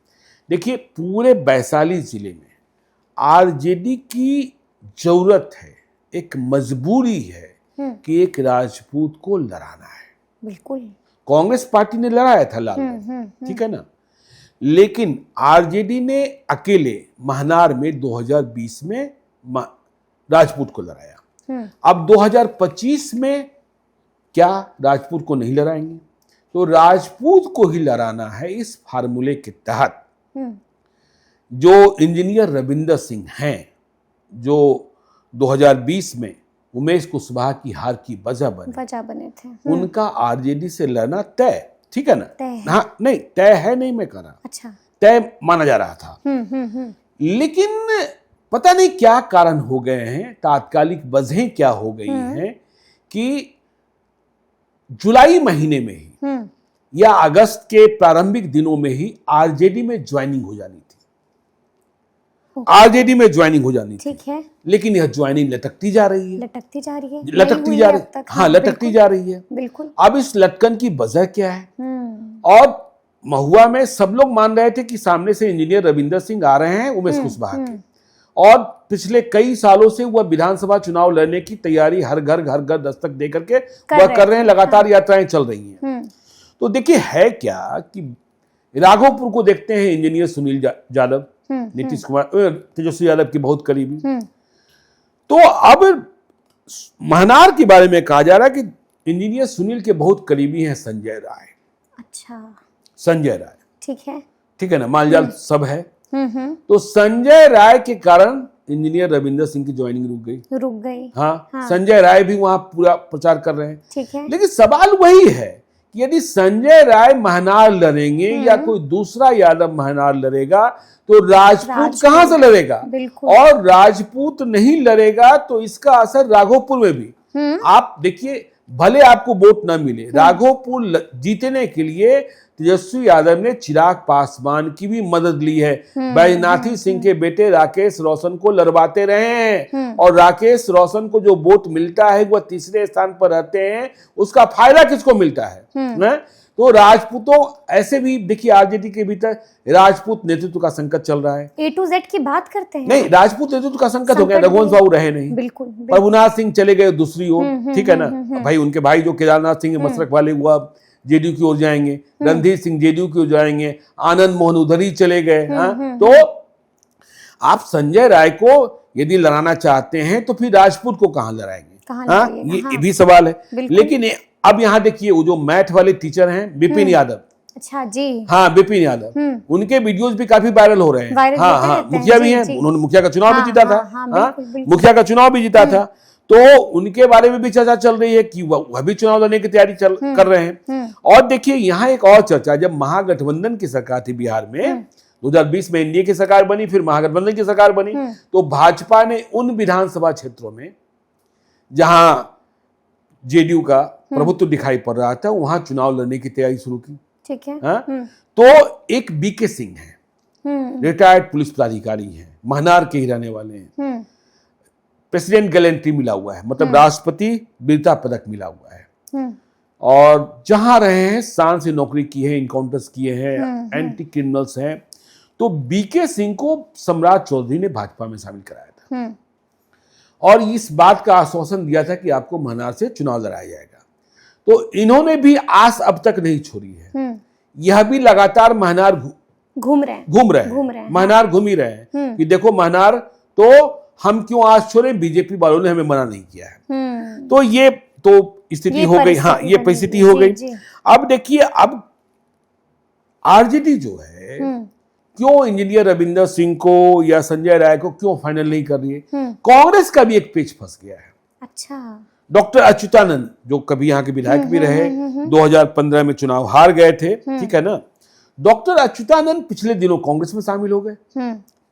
देखिए पूरे वैशाली जिले में आरजेडी की जरूरत है, एक मजबूरी है कि एक राजपूत को लड़ाना है। बिल्कुल। कांग्रेस पार्टी ने लड़ाया था लालगंज, ठीक है ना, लेकिन आरजेडी ने अकेले महनार में 2020 में राजपूत को लड़ाया। अब 2025 में क्या राजपूत को नहीं लड़ाएंगे? तो राजपूत को ही लड़ाना है। इस फार्मूले के तहत जो इंजीनियर रविंदर सिंह हैं, जो 2020 में उमेश कुशवाहा की हार की वजह बने थे, उनका आरजेडी से लड़ना तय, ठीक है ना। हाँ, नहीं तय है, नहीं मैं कह रहा, अच्छा तय माना जा रहा था। लेकिन पता नहीं क्या कारण हो गए हैं, तात्कालिक वजहें क्या हो गई हैं कि जुलाई महीने में ही या अगस्त के प्रारंभिक दिनों में ही आरजेडी में ज्वाइनिंग हो जानी थी। ठीक है। लेकिन यह ज्वाइनिंग लटकती जा रही है। हाँ, लटकती जा रही है। बिल्कुल। अब इस लटकन की वजह क्या है? और महुआ में सब लोग मान रहे थे कि सामने से इंजीनियर रविंदर सिंह आ रहे हैं उमेश कुशवाहा के, और पिछले कई सालों से वह विधानसभा चुनाव लड़ने की तैयारी हर घर दस्तक दे करके वह कर रहे हैं। लगातार यात्राएं चल रही हैं। तो देखिए है क्या कि राघोपुर को देखते हैं, इंजीनियर सुनील यादव, नीतीश कुमार, तेजस्वी यादव की बहुत करीबी। तो अब महनार के बारे में कहा जा रहा है कि इंजीनियर सुनील के बहुत करीबी हैं संजय राय। अच्छा, संजय राय, ठीक है ना, मालजाल सब है। तो संजय राय के कारण इंजीनियर रविंदर सिंह की ज्वाइनिंग रुक गई। हाँ, संजय राय भी वहां पूरा प्रचार कर रहे हैं। ठीक है। लेकिन सवाल वही है कि यदि संजय राय महनार लड़ेंगे या कोई दूसरा यादव महनार लड़ेगा तो राजपूत कहां से लड़ेगा? और राजपूत नहीं लड़ेगा तो इसका असर राघोपुर में भी। आप देखिए, भले आपको वोट न मिले, राघोपुर जीतने के लिए तेजस्वी यादव ने चिराग पासवान की भी मदद ली है। बैजनाथी सिंह के बेटे राकेश रोशन को लड़वाते रहे हैं और राकेश रोशन को जो वोट मिलता है वह तीसरे स्थान पर रहते हैं, उसका फायदा किसको मिलता है? तो राजपूतों ऐसे भी देखिए, आरजेडी के भीतर राजपूत नेतृत्व का संकट चल रहा है। A to Z की बात करते हैं। नहीं, राजपूत नेतृत्व का संकट हो गया। रघुवंश बाबू रहे नहीं, बिल्कुल। प्रभुनाथ सिंह चले गए दूसरी ओर, ठीक है ना। भाई उनके भाई जो केदारनाथ सिंह मसरक वाले, वो अब जेडीयू की ओर जाएंगे। रणधीर सिंह जेडीयू की ओर जाएंगे। आनंद मोहन उधर ही चले गए। तो आप संजय राय को यदि लड़ाना चाहते हैं तो फिर राजपूत को कहां लड़ाएंगे? ये भी सवाल है। लेकिन अब यहाँ देखिए, वो जो मैथ वाले टीचर हैं विपिन यादव, अच्छा जी, हाँ विपिन यादव, उनके वीडियोस भी काफी वायरल हो रहे हैं। हाँ, मुखिया भी हैं, उन्होंने मुखिया का चुनाव भी जीता था। मुखिया का चुनाव भी जीता था। तो उनके बारे में भी चर्चा चल रही है कि वह भी चुनाव लड़ने की तैयारी कर रहे हैं। और देखिए, यहाँ एक और चर्चा, जब महागठबंधन की सरकार थी बिहार में, 2020 में एनडीए की सरकार बनी, फिर महागठबंधन की सरकार बनी, तो भाजपा ने उन विधानसभा क्षेत्रों में जहां जेडीयू का प्रभुत्व दिखाई पड़ रहा था, वहां चुनाव लड़ने की तैयारी शुरू की। ठीक है। तो एक बीके सिंह है, रिटायर्ड पुलिस पदाधिकारी हैं, महनार के ही रहने वाले हैं, प्रेसिडेंट गैलेंट्री मिला हुआ है, मतलब राष्ट्रपति वीरता पदक मिला हुआ है, और जहां रहे हैं शान से नौकरी की है, इनकाउंटर्स किए हैं, एंटी क्रिमिनल्स हैं। तो बीके सिंह को सम्राट चौधरी ने भाजपा में शामिल कराया था और इस बात का आश्वासन दिया था कि आपको महनार से चुनाव लड़ाया जाएगा। तो इन्होंने भी आस अब तक नहीं छोड़ी है। यह भी लगातार महनार घूम रहे हैं, महनार घूम ही रहे हैं कि देखो महनार तो हम क्यों आज छोड़े, बीजेपी वालों ने हमें मना नहीं किया है। तो ये तो स्थिति हो गई। हाँ, ये परिस्थिति हो गई। अब देखिए, अब आरजेडी जो है क्यों इंजीनियर रविंदर सिंह को या संजय राय को क्यों फाइनल नहीं कर रही है? कांग्रेस का भी एक पेच फंस गया है। अच्छा। डॉक्टर अच्युतानंद जो कभी यहाँ के विधायक भी रहे, 2015 में चुनाव हार गए थे, ठीक है ना। डॉक्टर अच्युतानंद पिछले दिनों कांग्रेस में शामिल हो गए।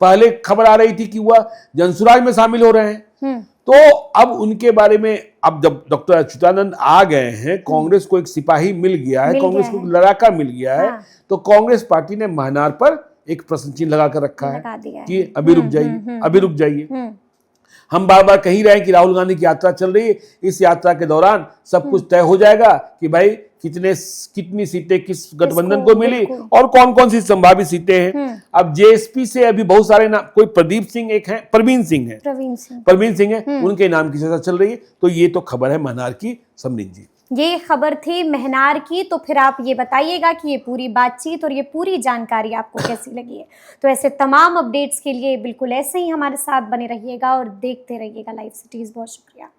पहले खबर आ रही थी कि वह जनसुराज में शामिल हो रहे हैं। तो अब उनके बारे में, अब जब डॉक्टर अच्युतानंद आ गए हैं, कांग्रेस को एक सिपाही मिल गया है, कांग्रेस को लड़ाका मिल गया है, तो कांग्रेस पार्टी ने महनार पर एक प्रश्न चिन्ह लगाकर रखा है कि अभी रुक जाइए, अभी रुक जाइए। हम बार बार कह ही रहे हैं कि राहुल गांधी की यात्रा चल रही है, इस यात्रा के दौरान सब कुछ तय हो जाएगा कि भाई कितनी सीटें किस गठबंधन को मिली और कौन कौन सी संभावित सीटें हैं। अब जेएसपी से अभी बहुत सारे नाम, कोई प्रदीप सिंह एक है, प्रवीण सिंह है, उनके नाम की चर्चा चल रही है। तो ये तो खबर है महनार की। समरीन जी, ये खबर थी महनार की। तो फिर आप ये बताइएगा कि ये पूरी बातचीत और ये पूरी जानकारी आपको कैसी लगी है। तो ऐसे तमाम अपडेट्स के लिए बिल्कुल ऐसे ही हमारे साथ बने रहिएगा और देखते रहिएगा लाइव सिटीज। बहुत शुक्रिया।